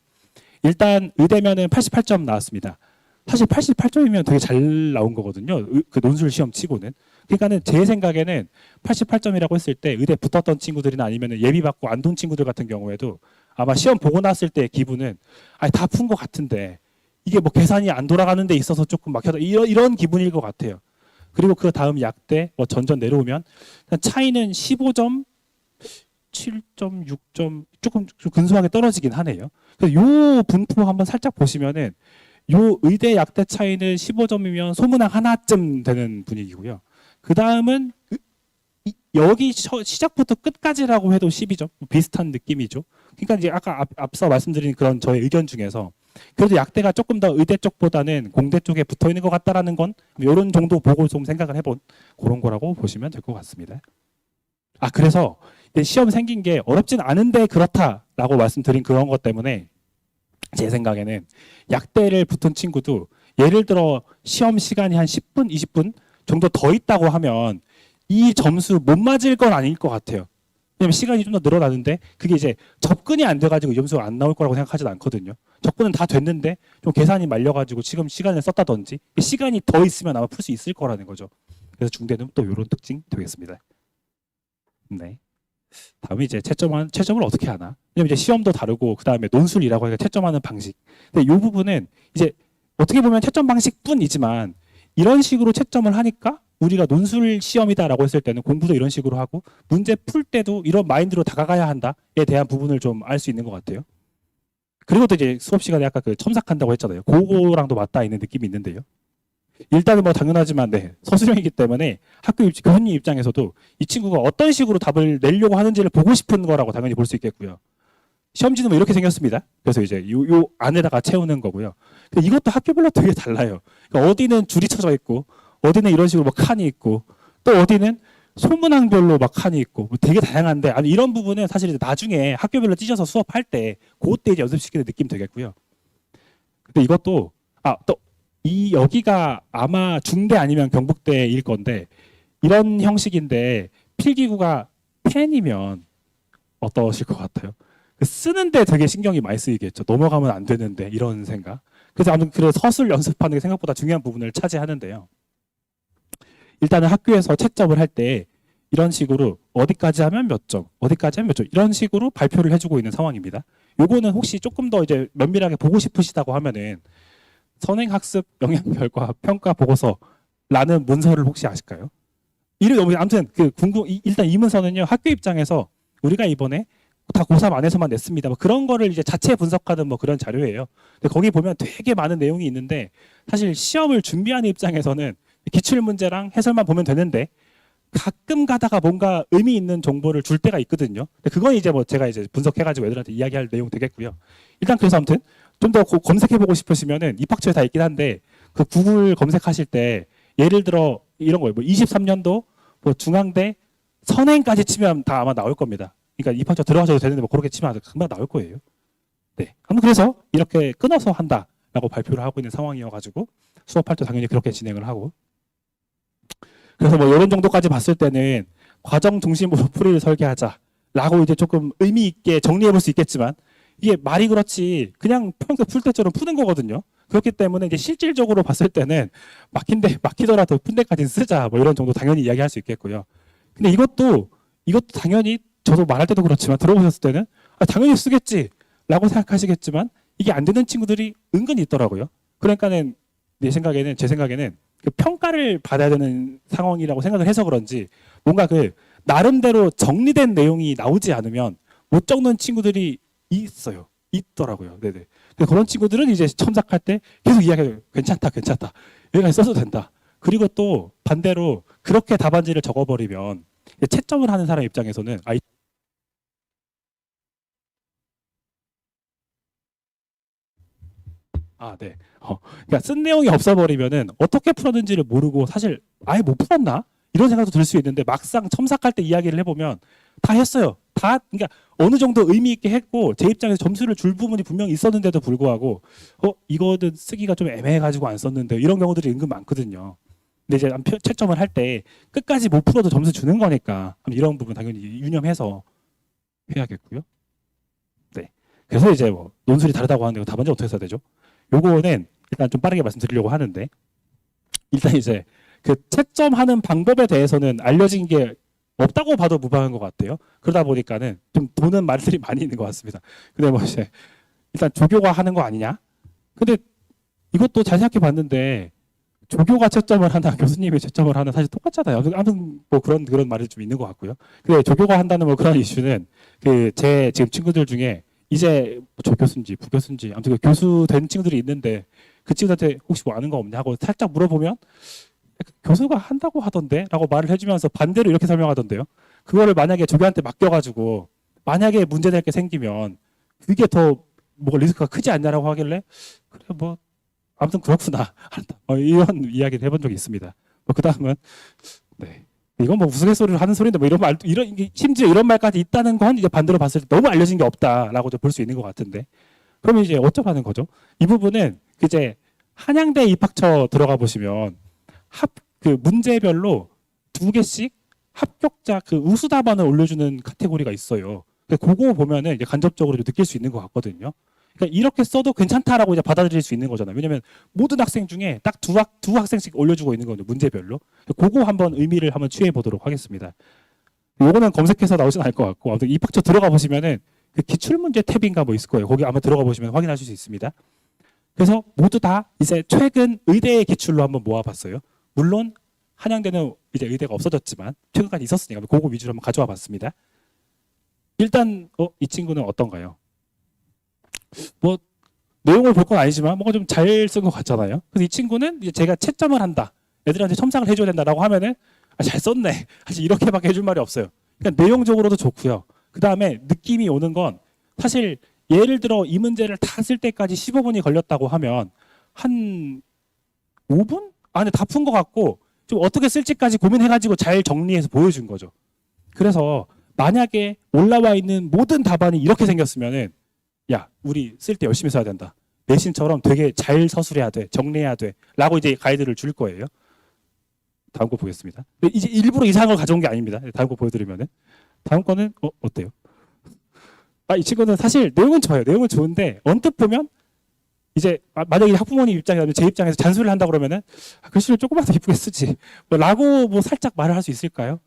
일단 의대면은 88점 나왔습니다. 사실 88점이면 되게 잘 나온 거거든요. 그 논술 시험 치고는. 그러니까는 제 생각에는 88점이라고 했을 때 의대 붙었던 친구들이나 아니면 예비 받고 안 돈 친구들 같은 경우에도 아마 시험 보고 났을 때 기분은 다 푼 것 같은데 이게 뭐 계산이 안 돌아가는 데 있어서 조금 막혀서 이런 기분일 것 같아요. 그리고 그 다음 약대 전전 내려오면 차이는 15점, 7점, 6점 조금 좀 근소하게 떨어지긴 하네요. 그래서 요 분포 한번 살짝 보시면은 요 의대 약대 차이는 15점이면 소문항 하나쯤 되는 분위기고요. 그 다음은 여기 시작부터 끝까지라고 해도 12점 비슷한 느낌이죠. 그러니까 이제 아까 앞서 말씀드린 그런 저의 의견 중에서 그래도 약대가 조금 더 의대 쪽보다는 공대 쪽에 붙어 있는 것 같다라는 건 이런 정도 보고 좀 생각을 해본 그런 거라고 보시면 될 것 같습니다. 그래서 시험 생긴 게 어렵진 않은데 그렇다라고 말씀드린 그런 것 때문에 제 생각에는 약대를 붙은 친구도 예를 들어 시험 시간이 한 10분, 20분 정도 더 있다고 하면 이 점수 못 맞을 건 아닐 것 같아요. 왜냐면 시간이 좀 더 늘어나는데 그게 이제 접근이 안 돼가지고 점수가 안 나올 거라고 생각하진 않거든요. 접근은 다 됐는데 좀 계산이 말려가지고 지금 시간을 썼다든지 시간이 더 있으면 아마 풀 수 있을 거라는 거죠. 그래서 중대는 또 이런 특징 되겠습니다. 네. 다음에 이제 채점을 어떻게 하나? 왜냐면 이제 시험도 다르고 그 다음에 논술이라고 하니까 채점하는 방식. 근데 이 부분은 이제 어떻게 보면 채점 방식뿐이지만 이런 식으로 채점을 하니까 우리가 논술 시험이다라고 했을 때는 공부도 이런 식으로 하고 문제 풀 때도 이런 마인드로 다가가야 한다에 대한 부분을 좀 알 수 있는 것 같아요. 그리고 또 이제 수업 시간에 아까 그 첨삭한다고 했잖아요. 그거랑도 맞닿아 있는 느낌이 있는데요. 일단은 뭐 당연하지만 서술형이기 때문에 학교 교수님 입장에서도 이 친구가 어떤 식으로 답을 내려고 하는지를 보고 싶은 거라고 당연히 볼 수 있겠고요. 시험지는 뭐 이렇게 생겼습니다. 그래서 이제 요 안에다가 채우는 거고요. 근데 이것도 학교별로 되게 달라요. 그러니까 어디는 줄이 쳐져 있고 어디는 이런 식으로 뭐 칸이 있고 또 어디는 소문항별로 막 칸이 있고 뭐 되게 다양한데 이런 부분은 사실 이제 나중에 학교별로 찢어서 수업할 때 그때 이제 연습시키는 느낌 되겠고요. 근데 이것도 또 여기가 아마 중대 아니면 경북대일 건데 이런 형식인데 필기구가 펜이면 어떠실 것 같아요? 쓰는데 되게 신경이 많이 쓰이겠죠. 넘어가면 안 되는데 이런 생각. 그래서 아무튼 그래서 서술 연습하는 게 생각보다 중요한 부분을 차지하는데요. 일단은 학교에서 채점을 할 때 이런 식으로 어디까지 하면 몇 점, 어디까지 하면 몇 점 이런 식으로 발표를 해주고 있는 상황입니다. 요거는 혹시 조금 더 이제 면밀하게 보고 싶으시다고 하면은 선행학습 영향별과 평가 보고서라는 문서를 혹시 아실까요? 아무튼 일단 이 문서는요 학교 입장에서 우리가 이번에 다 고3 안에서만 냈습니다. 뭐 그런 거를 이제 자체 분석하는 뭐 그런 자료예요. 근데 거기 보면 되게 많은 내용이 있는데 사실 시험을 준비하는 입장에서는 기출 문제랑 해설만 보면 되는데 가끔 가다가 뭔가 의미 있는 정보를 줄 때가 있거든요. 근데 그건 이제 뭐 제가 이제 분석해가지고 애들한테 이야기할 내용 되겠고요. 일단 그래서 아무튼 좀 더 검색해보고 싶으시면은 입학처에 다 있긴 한데 그 구글 검색하실 때 예를 들어 이런 거예요. 뭐 23년도 뭐 중앙대 선행까지 치면 다 아마 나올 겁니다. 그러니까 입학처 들어가셔도 되는데 뭐 그렇게 치면 금방 나올 거예요. 네. 아무튼 그래서 이렇게 끊어서 한다라고 발표를 하고 있는 상황이어가지고 수업할 때 당연히 그렇게 진행을 하고. 그래서 뭐 이런 정도까지 봤을 때는 과정 중심으로 풀이를 설계하자라고 이제 조금 의미 있게 정리해 볼 수 있겠지만 이게 말이 그렇지 그냥 평소 풀 때처럼 푸는 거거든요. 그렇기 때문에 이제 실질적으로 봤을 때는 막히더라도 푼 데까지는 쓰자 뭐 이런 정도 당연히 이야기할 수 있겠고요. 근데 이것도 당연히 저도 말할 때도 그렇지만 들어보셨을 때는 당연히 쓰겠지라고 생각하시겠지만 이게 안 되는 친구들이 은근히 있더라고요. 그러니까는 제 생각에는 그 평가를 받아야 되는 상황이라고 생각을 해서 그런지 뭔가 그 나름대로 정리된 내용이 나오지 않으면 못 적는 친구들이 있더라고요. 네네. 그런 친구들은 이제 첨삭할 때 계속 이야기해요. 괜찮다. 여기까지 써도 된다. 그리고 또 반대로 그렇게 답안지를 적어버리면 채점을 하는 사람 입장에서는 네. 그러니까 쓴 내용이 없어버리면은 어떻게 풀었는지를 모르고 사실 아예 못 풀었나? 이런 생각도 들 수 있는데 막상 첨삭할 때 이야기를 해보면 다 했어요. 그러니까 어느 정도 의미 있게 했고 제 입장에서 점수를 줄 부분이 분명히 있었는데도 불구하고 이거는 쓰기가 좀 애매해가지고 안 썼는데 이런 경우들이 은근 많거든요. 근데 이제 채점을 할 때 끝까지 못 풀어도 점수 주는 거니까 이런 부분 당연히 유념해서 해야겠고요. 네. 그래서 이제 뭐 논술이 다르다고 하는데 답안지 어떻게 써야 되죠? 요거는 일단 좀 빠르게 말씀드리려고 하는데 일단 이제 그 채점하는 방법에 대해서는 알려진 게 없다고 봐도 무방한 것 같아요. 그러다 보니까는 좀 도는 말들이 많이 있는 것 같습니다. 근데 뭐 이제 일단 조교가 하는 거 아니냐? 근데 이것도 잘 생각해 봤는데 조교가 채점을 하나 교수님이 채점을 하나 사실 똑같잖아요. 아무튼 뭐 그런 말이 좀 있는 것 같고요. 근데 조교가 한다는 뭐 그런 이슈는 그 제 지금 친구들 중에 이제 조교수인지 부교수인지 아무튼 그 교수 된 친구들이 있는데 그 친구들한테 혹시 뭐 아는 거 없냐 하고 살짝 물어보면 교수가 한다고 하던데 라고 말을 해주면서 반대로 이렇게 설명하던데요. 그거를 만약에 조교한테 맡겨가지고 만약에 문제될 게 생기면 그게 더 뭐 리스크가 크지 않냐라고 하길래 그래 뭐 아무튼 그렇구나 이런 이야기를 해본 적이 있습니다. 뭐 그 다음은 네. 이건 뭐 우스갯소리를 하는 소리인데 뭐 이런 말 심지어 이런 말까지 있다는 건 이제 반대로 봤을 때 너무 알려진 게 없다라고 볼 수 있는 것 같은데 그러면 이제 어쩌라는 거죠? 이 부분은 이제 한양대 입학처 들어가 보시면 그 문제별로 2개씩 합격자 그 우수 답안을 올려주는 카테고리가 있어요. 그거 보면은 이제 간접적으로 느낄 수 있는 것 같거든요. 그러니까 이렇게 써도 괜찮다라고 이제 받아들일 수 있는 거잖아요. 왜냐하면 모든 학생 중에 딱 두 학생씩 올려주고 있는 거거든요. 문제별로. 그거 한번 의미를 한번 취해 보도록 하겠습니다. 요거는 검색해서 나오진 않을 것 같고 아무튼 입학처 들어가 보시면은 그 기출문제 탭인가 뭐 있을 거예요. 거기 아마 들어가 보시면 확인하실 수 있습니다. 그래서 모두 다 이제 최근 의대의 기출로 한번 모아봤어요. 물론 한양대는 이제 의대가 없어졌지만 최근까지 있었으니까 그거 위주로 한번 가져와 봤습니다. 일단 이 친구는 어떤가요? 뭐 내용을 볼 건 아니지만 뭔가 좀 잘 쓴 것 같잖아요. 그래서 이 친구는 이제 제가 채점을 한다. 애들한테 첨삭을 해줘야 된다라고 하면은 잘 썼네. 사실 이렇게밖에 해줄 말이 없어요. 그러니까 내용적으로도 좋고요. 그 다음에 느낌이 오는 건 사실 예를 들어 이 문제를 다 쓸 때까지 15분이 걸렸다고 하면 한 5분 안에 다 푼 것 같고 좀 어떻게 쓸지까지 고민해가지고 잘 정리해서 보여준 거죠. 그래서 만약에 올라와 있는 모든 답안이 이렇게 생겼으면은 야, 우리 쓸 때 열심히 써야 된다. 내신처럼 되게 잘 서술해야 돼, 정리해야 돼, 라고 이제 가이드를 줄 거예요. 다음 거 보겠습니다. 이제 일부러 이상한 걸 가져온 게 아닙니다. 다음 거 보여드리면은 다음 거는 어때요? 이 친구는 사실 내용은 좋아요. 내용은 좋은데 언뜻 보면 이제 만약에 학부모님 입장이라면 제 입장에서 잔소리를 한다 그러면은 글씨를 조금만 더 이쁘게 쓰지, 라고 뭐 살짝 말을 할 수 있을까요?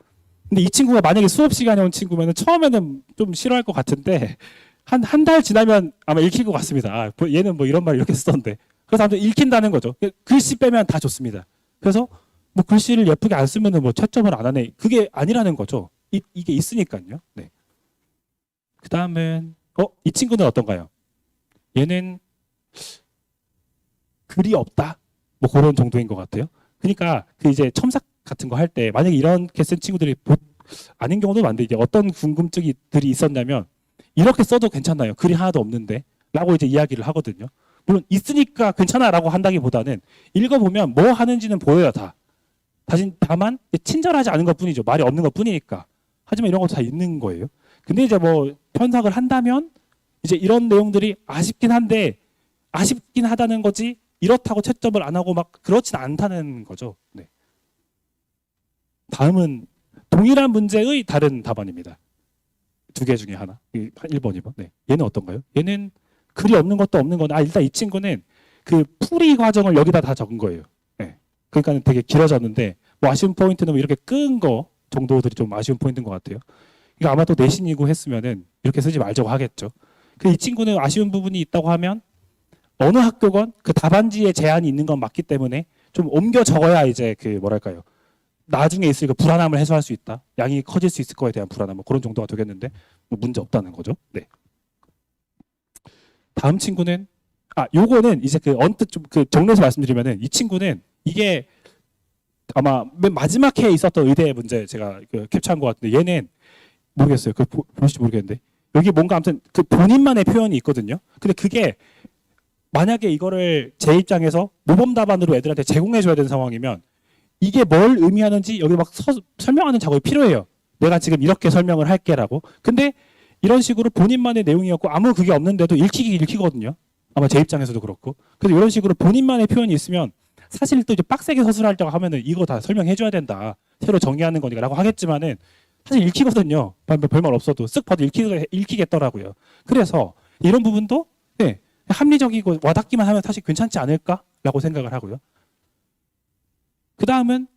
근데 이 친구가 만약에 수업 시간에 온 친구면은 처음에는 좀 싫어할 것 같은데 한 달 지나면 아마 읽힐 것 같습니다. 얘는 뭐 이런 말 이렇게 쓰던데. 그래서 아무튼 읽힌다는 거죠. 글씨 빼면 다 좋습니다. 그래서 뭐 글씨를 예쁘게 안 쓰면은 뭐 채점을 안 하네. 그게 아니라는 거죠. 이게 있으니까요. 네. 그 다음은 이 친구는 어떤가요? 얘는 글이 없다. 뭐 그런 정도인 것 같아요. 그러니까 그 이제 첨삭 같은 거 할 때 만약에 이렇게 쓴 친구들이 아닌 경우도 많은데 이제 어떤 궁금증이들이 있었냐면 이렇게 써도 괜찮나요? 글이 하나도 없는데 라고 이제 이야기를 하거든요. 물론 있으니까 괜찮아 라고 한다기보다는 읽어보면 뭐 하는지는 보여요 다. 다만 친절하지 않은 것 뿐이죠. 말이 없는 것 뿐이니까. 하지만 이런 것도 다 있는 거예요. 근데 이제 뭐 편삭을 한다면 이제 이런 내용들이 아쉽긴 하다는 거지 이렇다고 채점을 안 하고 막 그렇진 않다는 거죠. 네. 다음은 동일한 문제의 다른 답안입니다. 두 개 중에 하나. 1번, 2번. 네. 얘는 어떤가요? 얘는 글이 없는 것도 없는 건 일단 이 친구는 그 풀이 과정을 여기다 다 적은 거예요. 네. 그러니까 되게 길어졌는데 뭐 아쉬운 포인트는 뭐 이렇게 끈 거 정도들이 좀 아쉬운 포인트인 것 같아요. 그러니까 아마 또 내신이고 했으면은 이렇게 쓰지 말자고 하겠죠. 이 친구는 아쉬운 부분이 있다고 하면 어느 학교건 그 답안지에 제한이 있는 건 맞기 때문에 좀 옮겨 적어야 이제 그 뭐랄까요. 나중에 있을 그 불안함을 해소할 수 있다. 양이 커질 수 있을 거에 대한 불안함, 뭐 그런 정도가 되겠는데 뭐 문제 없다는 거죠. 네. 다음 친구는 요거는 이제 그 언뜻 좀 그 정리해서 말씀드리면은 이 친구는 이게 아마 맨 마지막 해에 있었던 의대 문제 제가 그 캡처한 것 같은데 얘는 모르겠어요. 그 보실지 모르겠는데 여기 뭔가 아무튼 그 본인만의 표현이 있거든요. 근데 그게 만약에 이거를 제 입장에서 모범 답안으로 애들한테 제공해 줘야 되는 상황이면 이게 뭘 의미하는지 여기 막 설명하는 작업이 필요해요. 내가 지금 이렇게 설명을 할게라고. 근데 이런 식으로 본인만의 내용이었고 아무 그게 없는데도 읽히거든요. 아마 제 입장에서도 그렇고. 그래서 이런 식으로 본인만의 표현이 있으면 사실 또 이제 빡세게 서술하려고 하면은 이거 다 설명해 줘야 된다. 새로 정의하는 거니까라고 하겠지만은 사실 읽히거든요. 별말 없어도 쓱 봐도 읽히겠더라고요. 그래서 이런 부분도 네, 합리적이고 와닿기만 하면 사실 괜찮지 않을까라고 생각을 하고요. 그 다음은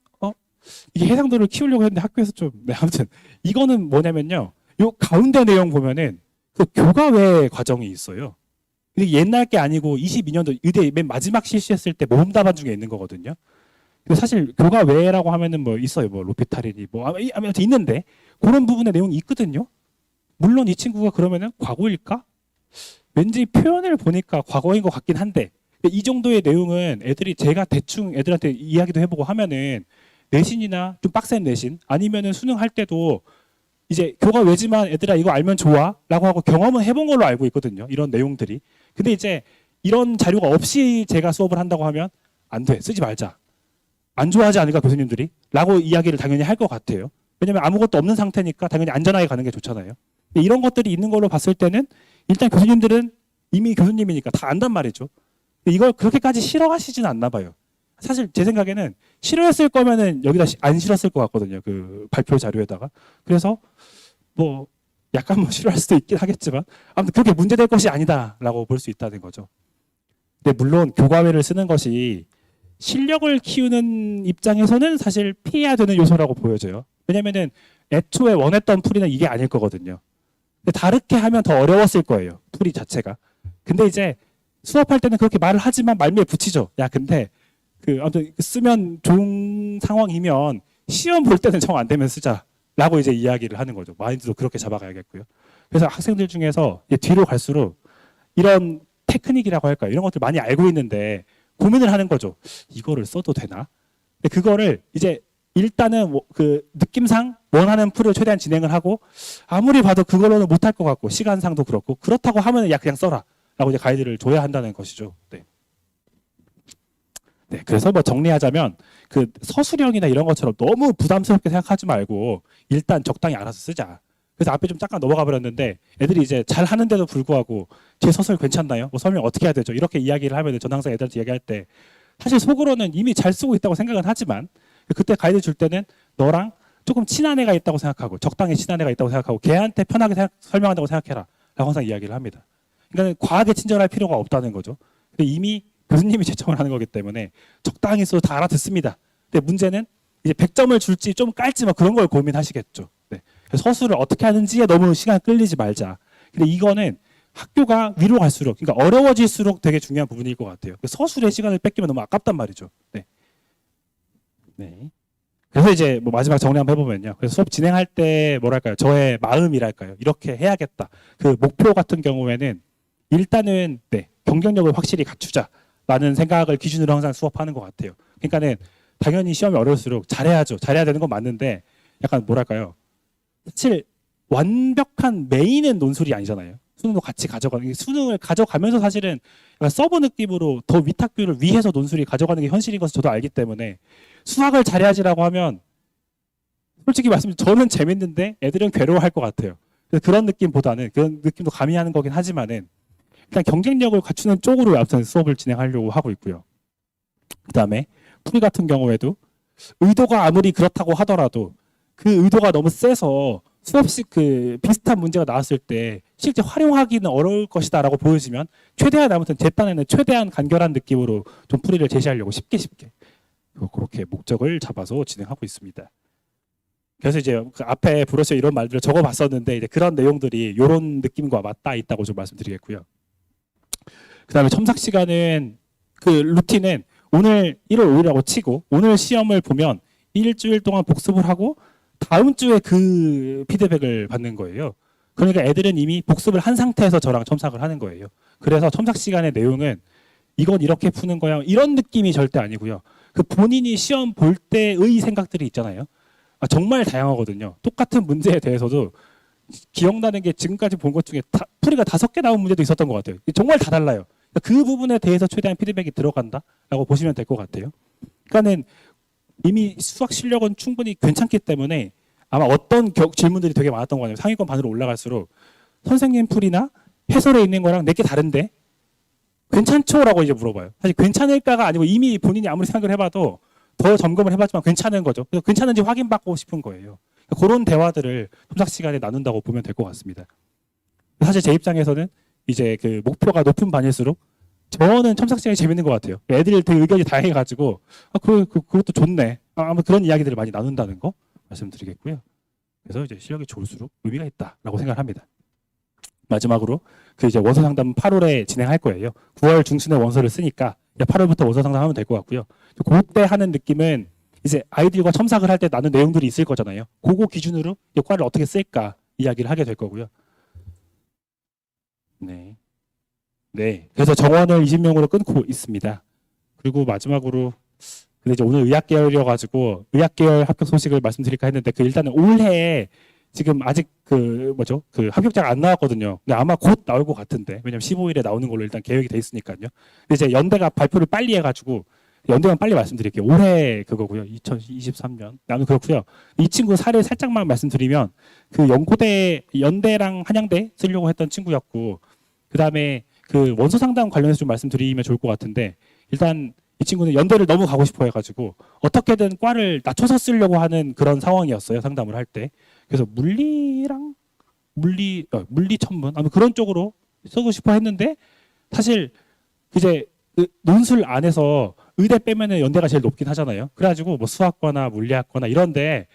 이게 해상도를 키우려고 했는데 학교에서 좀 아무튼 이거는 뭐냐면요. 요 가운데 내용 보면은 그 교과외 과정이 있어요. 근데 옛날 게 아니고 22년도 의대 맨 마지막 실시했을 때 모범 답안 중에 있는 거거든요. 근데 사실 교과외라고 하면은 뭐 있어요. 뭐 로피타린이 뭐 아무튼 있는데 그런 부분의 내용이 있거든요. 물론 이 친구가 그러면은 과거일까? 왠지 표현을 보니까 과거인 것 같긴 한데 이 정도의 내용은 제가 대충 애들한테 이야기도 해보고 하면은 내신이나 좀 빡센 내신 아니면은 수능할 때도 이제 교과 외지만 애들아 이거 알면 좋아 라고 하고 경험은 해본 걸로 알고 있거든요. 이런 내용들이. 근데 이제 이런 자료가 없이 제가 수업을 한다고 하면 안 돼. 쓰지 말자. 안 좋아하지 않을까 교수님들이? 라고 이야기를 당연히 할 것 같아요. 왜냐면 아무것도 없는 상태니까 당연히 안전하게 가는 게 좋잖아요. 근데 이런 것들이 있는 걸로 봤을 때는 일단 교수님들은 이미 교수님이니까 다 안단 말이죠. 이걸 그렇게까지 싫어하시지는 않나 봐요. 사실 제 생각에는 싫어했을 거면은 여기다 안 실었을 것 같거든요. 그 발표 자료에다가. 그래서 뭐 약간 뭐 싫어할 수도 있긴 하겠지만 아무튼 그렇게 문제될 것이 아니다라고 볼 수 있다는 거죠. 근데 물론 교과외를 쓰는 것이 실력을 키우는 입장에서는 사실 피해야 되는 요소라고 보여져요. 왜냐면은 애초에 원했던 풀이는 이게 아닐 거거든요. 근데 다르게 하면 더 어려웠을 거예요. 풀이 자체가. 근데 이제 수업할 때는 그렇게 말을 하지만 말미에 붙이죠. 야, 근데 아무튼 쓰면 좋은 상황이면 시험 볼 때는 정 안 되면 쓰자라고 이제 이야기를 하는 거죠. 마인드도 그렇게 잡아가야겠고요. 그래서 학생들 중에서 뒤로 갈수록 이런 테크닉이라고 할까요? 이런 것들 많이 알고 있는데 고민을 하는 거죠. 이거를 써도 되나? 근데 그거를 이제 일단은 그 느낌상 원하는 풀을 최대한 진행을 하고 아무리 봐도 그걸로는 못할 것 같고 시간상도 그렇고 그렇다고 하면 야 그냥 써라 라고 이제 가이드를 줘야 한다는 것이죠. 네. 네, 그래서 뭐 정리하자면 그 서술형이나 이런 것처럼 너무 부담스럽게 생각하지 말고 일단 적당히 알아서 쓰자. 그래서 앞에 좀 잠깐 넘어가 버렸는데 애들이 이제 잘 하는데도 불구하고 제 서술 괜찮나요? 뭐 설명 어떻게 해야 되죠? 이렇게 이야기를 하면 전 항상 애들한테 이야기할 때 사실 속으로는 이미 잘 쓰고 있다고 생각은 하지만 그때 가이드 줄 때는 너랑 조금 친한 애가 있다고 생각하고 적당히 친한 애가 있다고 생각하고 걔한테 편하게 설명한다고 생각해라 라고 항상 이야기를 합니다. 그러니까 과하게 친절할 필요가 없다는 거죠. 근데 이미 교수님이 제청을 하는 거기 때문에 적당히 써도 다 알아듣습니다. 근데 문제는 이제 100점을 줄지 좀 깔지 뭐 그런 걸 고민하시겠죠. 네. 서술을 어떻게 하는지에 너무 시간 끌리지 말자. 근데 이거는 학교가 위로 갈수록 그러니까 어려워질수록 되게 중요한 부분일 것 같아요. 서술의 시간을 뺏기면 너무 아깝단 말이죠. 네. 네. 그래서 이제 뭐 마지막 정리 한번 해보면요. 그래서 수업 진행할 때 뭐랄까요, 저의 마음이랄까요, 이렇게 해야겠다. 그 목표 같은 경우에는 일단은 네, 경쟁력을 확실히 갖추자라는 생각을 기준으로 항상 수업하는 것 같아요. 그러니까는 당연히 시험이 어려울수록 잘해야죠. 잘해야 되는 건 맞는데 약간 뭐랄까요, 사실 완벽한 메인은 논술이 아니잖아요. 수능도 같이 가져가는, 수능을 가져가면서 사실은 약간 서브 느낌으로 더 위탁교를 위해서 논술이 가져가는 게 현실인 것을 저도 알기 때문에 수학을 잘해야지라고 하면 솔직히 말씀드리면 저는 재밌는데 애들은 괴로워할 것 같아요. 그래서 그런 느낌보다는, 그런 느낌도 가미하는 거긴 하지만은 일단 경쟁력을 갖추는 쪽으로 앞선 수업을 진행하려고 하고 있고요. 그 다음에 풀이 같은 경우에도 의도가 아무리 그렇다고 하더라도 그 의도가 너무 세서 수없이 그 비슷한 문제가 나왔을 때 실제 활용하기는 어려울 것이다라고 보여지면 최대한 아무튼 제 딴에는 최대한 간결한 느낌으로 좀 풀이를 제시하려고 쉽게 그렇게 목적을 잡아서 진행하고 있습니다. 그래서 이제 그 앞에 브로셔 이런 말들을 적어봤었는데 이제 그런 내용들이 이런 느낌과 맞닿아 있다고 좀 말씀드리겠고요. 그다음에 첨삭 시간은 그 루틴은 오늘 1월 5일이라고 치고 오늘 시험을 보면 일주일 동안 복습을 하고 다음 주에 그 피드백을 받는 거예요. 그러니까 애들은 이미 복습을 한 상태에서 저랑 첨삭을 하는 거예요. 그래서 첨삭 시간의 내용은 이건 이렇게 푸는 거야 이런 느낌이 절대 아니고요. 그 본인이 시험 볼 때의 생각들이 있잖아요. 정말 다양하거든요. 똑같은 문제에 대해서도 기억나는 게 지금까지 본 것 중에 풀이가 5개 나온 문제도 있었던 것 같아요. 정말 다 달라요. 그 부분에 대해서 최대한 피드백이 들어간다라고 보시면 될 것 같아요. 그러니까는 이미 수학 실력은 충분히 괜찮기 때문에 아마 어떤 질문들이 되게 많았던 거냐면 상위권 반으로 올라갈수록 선생님 풀이나 해설에 있는 거랑 내게 다른데 괜찮죠? 라고 이제 물어봐요. 사실 괜찮을까가 아니고 이미 본인이 아무리 생각을 해봐도 더 점검을 해봤지만 괜찮은 거죠. 그래서 괜찮은지 확인받고 싶은 거예요. 그런 대화들을 첨삭 시간에 나눈다고 보면 될 것 같습니다. 사실 제 입장에서는 이제 그 목표가 높은 반일수록 저는 첨삭 시간이 재밌는 것 같아요. 애들 되게 의견이 다양해가지고 그것도 좋네. 아마 그런 이야기들을 많이 나눈다는 거 말씀드리겠고요. 그래서 이제 실력이 좋을수록 의미가 있다라고 생각을 합니다. 마지막으로 그 이제 원서 상담 8월에 진행할 거예요. 9월 중순에 원서를 쓰니까 8월부터 원서 상담하면 될 것 같고요. 그때 하는 느낌은 이제 아이들과 첨삭을 할 때 나눈 내용들이 있을 거잖아요. 그거 기준으로 역할을 어떻게 쓸까 이야기를 하게 될 거고요. 네. 그래서 정원을 20명으로 끊고 있습니다. 그리고 마지막으로 근데 이제 오늘 의학 계열이어가지고 의학 계열 합격 소식을 말씀드릴까 했는데 일단은 올해 지금 아직 그 합격자가 안 나왔거든요. 근데 아마 곧 나올 것 같은데 왜냐면 15일에 나오는 걸로 일단 계획이 돼 있으니까요. 근데 이제 연대가 발표를 빨리 해가지고 연대만 빨리 말씀드릴게요. 올해 그거고요. 2023년. 나는 그렇고요. 이 친구 사례 살짝만 말씀드리면 그 연대랑 한양대 쓰려고 했던 친구였고 그다음에 그 원서 상담 관련해서 좀 말씀드리면 좋을 것 같은데 일단 이 친구는 연대를 너무 가고 싶어 해가지고 어떻게든 과를 낮춰서 쓰려고 하는 그런 상황이었어요. 상담을 할 때. 그래서 물리 천문 아마 그런 쪽으로 쓰고 싶어 했는데 사실 이제 그 논술 안에서 의대 빼면은 연대가 제일 높긴 하잖아요. 그래가지고 뭐 수학과나 물리학과나 이런데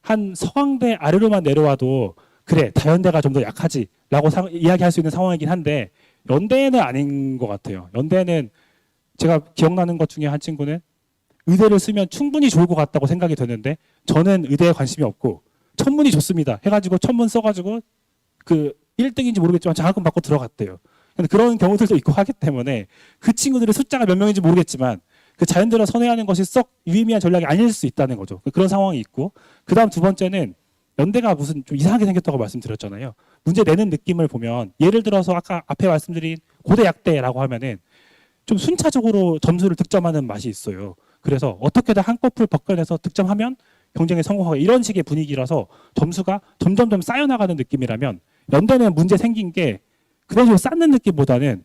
한 서강대 아래로만 내려와도 그래 다연대가 좀 더 약하지라고 이야기할 수 있는 상황이긴 한데 연대는 아닌 것 같아요. 연대는 제가 기억나는 것 중에 한 친구는 의대를 쓰면 충분히 좋을 것 같다고 생각이 드는데 저는 의대에 관심이 없고 천문이 좋습니다 해가지고 천문 써가지고 그 1등인지 모르겠지만 장학금 받고 들어갔대요. 근데 그런 경우들도 있고 하기 때문에 그 친구들의 숫자가 몇 명인지 모르겠지만 그 자연대를 선회하는 것이 썩 유의미한 전략이 아닐 수 있다는 거죠. 그런 상황이 있고 그 다음 두 번째는 연대가 무슨 좀 이상하게 생겼다고 말씀드렸잖아요. 문제 내는 느낌을 보면 예를 들어서 아까 앞에 말씀드린 고대 약대라고 하면은 좀 순차적으로 점수를 득점하는 맛이 있어요. 그래서 어떻게든 한꺼풀 벗겨내서 득점하면 경쟁에 성공하고 이런 식의 분위기라서 점수가 점점점 쌓여나가는 느낌이라면 연대는 문제 생긴 게 그런 식으로 쌓는 느낌보다는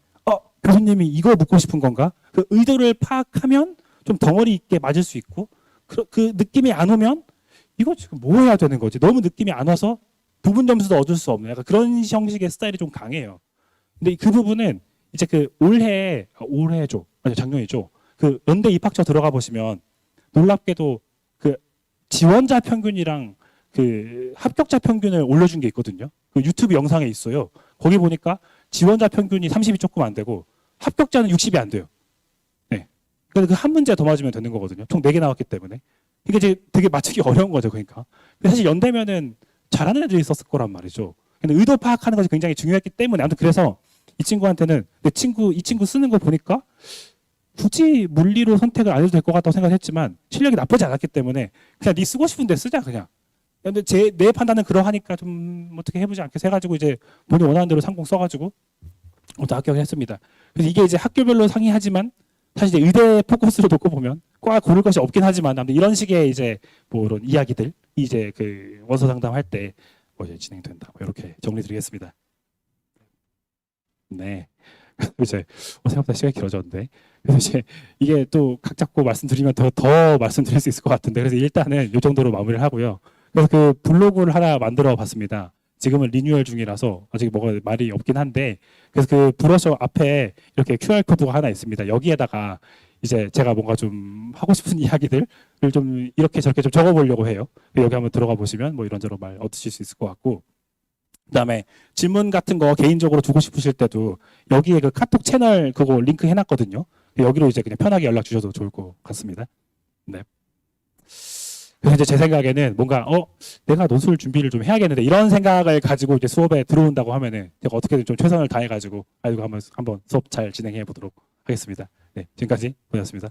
교수님이 이거 묻고 싶은 건가? 그 의도를 파악하면 좀 덩어리 있게 맞을 수 있고 그 느낌이 안 오면 이거 지금 뭐 해야 되는 거지? 너무 느낌이 안 와서 부분 점수도 얻을 수 없는 약간 그런 형식의 스타일이 좀 강해요. 근데 그 부분은 이제 그 올해죠. 아니 작년이죠. 그 연대 입학처 들어가 보시면 놀랍게도 그 지원자 평균이랑 그 합격자 평균을 올려준 게 있거든요. 그 유튜브 영상에 있어요. 거기 보니까 지원자 평균이 30이 조금 안 되고 합격자는 60이 안 돼요. 네. 그래서 그 한 문제 더 맞으면 되는 거거든요. 총 4개 나왔기 때문에. 이게 이제 되게 맞추기 어려운 거죠, 그러니까. 근데 사실 연대면은 잘하는 애들이 있었을 거란 말이죠. 근데 의도 파악하는 것이 굉장히 중요했기 때문에 아무튼 그래서 이 친구한테는 이 친구 쓰는 거 보니까 굳이 물리로 선택을 안 해도 될 것 같다고 생각했지만 실력이 나쁘지 않았기 때문에 그냥 네 쓰고 싶은데 쓰자 그냥. 근데 내 판단은 그러하니까 좀 어떻게 해보지 않겠어 해가지고 이제 본인 원하는 대로 상공 써가지고 합격을 했습니다. 그래서 이게 이제 학교별로 상이하지만 사실 이제 의대 포커스로 놓고 보면 과 고를 것이 없긴 하지만 아무튼 이런 식의 이제 뭐 이런 이야기들 이제 그 원서 상담할 때 뭐 이제 진행된다. 뭐 이렇게 정리드리겠습니다. 네. 이제 생각보다 시간이 길어졌는데 그래서 이제 이게 또 각 잡고 말씀드리면 더 말씀드릴 수 있을 것 같은데 그래서 일단은 이 정도로 마무리를 하고요. 그래서 그 블로그를 하나 만들어 봤습니다. 지금은 리뉴얼 중이라서 아직 뭐가 말이 없긴 한데 그래서 그 브로셔 앞에 이렇게 QR 코드가 하나 있습니다. 여기에다가 이제 제가 뭔가 좀 하고 싶은 이야기들을 좀 이렇게 저렇게 좀 적어보려고 해요. 여기 한번 들어가 보시면 뭐 이런저런 말 얻으실 수 있을 것 같고 그다음에 질문 같은 거 개인적으로 주고 싶으실 때도 여기에 그 카톡 채널 그거 링크 해놨거든요. 여기로 이제 그냥 편하게 연락 주셔도 좋을 것 같습니다. 네. 그래서 이제 제 생각에는 뭔가 내가 논술 준비를 좀 해야겠는데 이런 생각을 가지고 이제 수업에 들어온다고 하면은 제가 어떻게든 좀 최선을 다해가지고 한번 수업 잘 진행해 보도록 하겠습니다. 네, 지금까지 고생하셨습니다.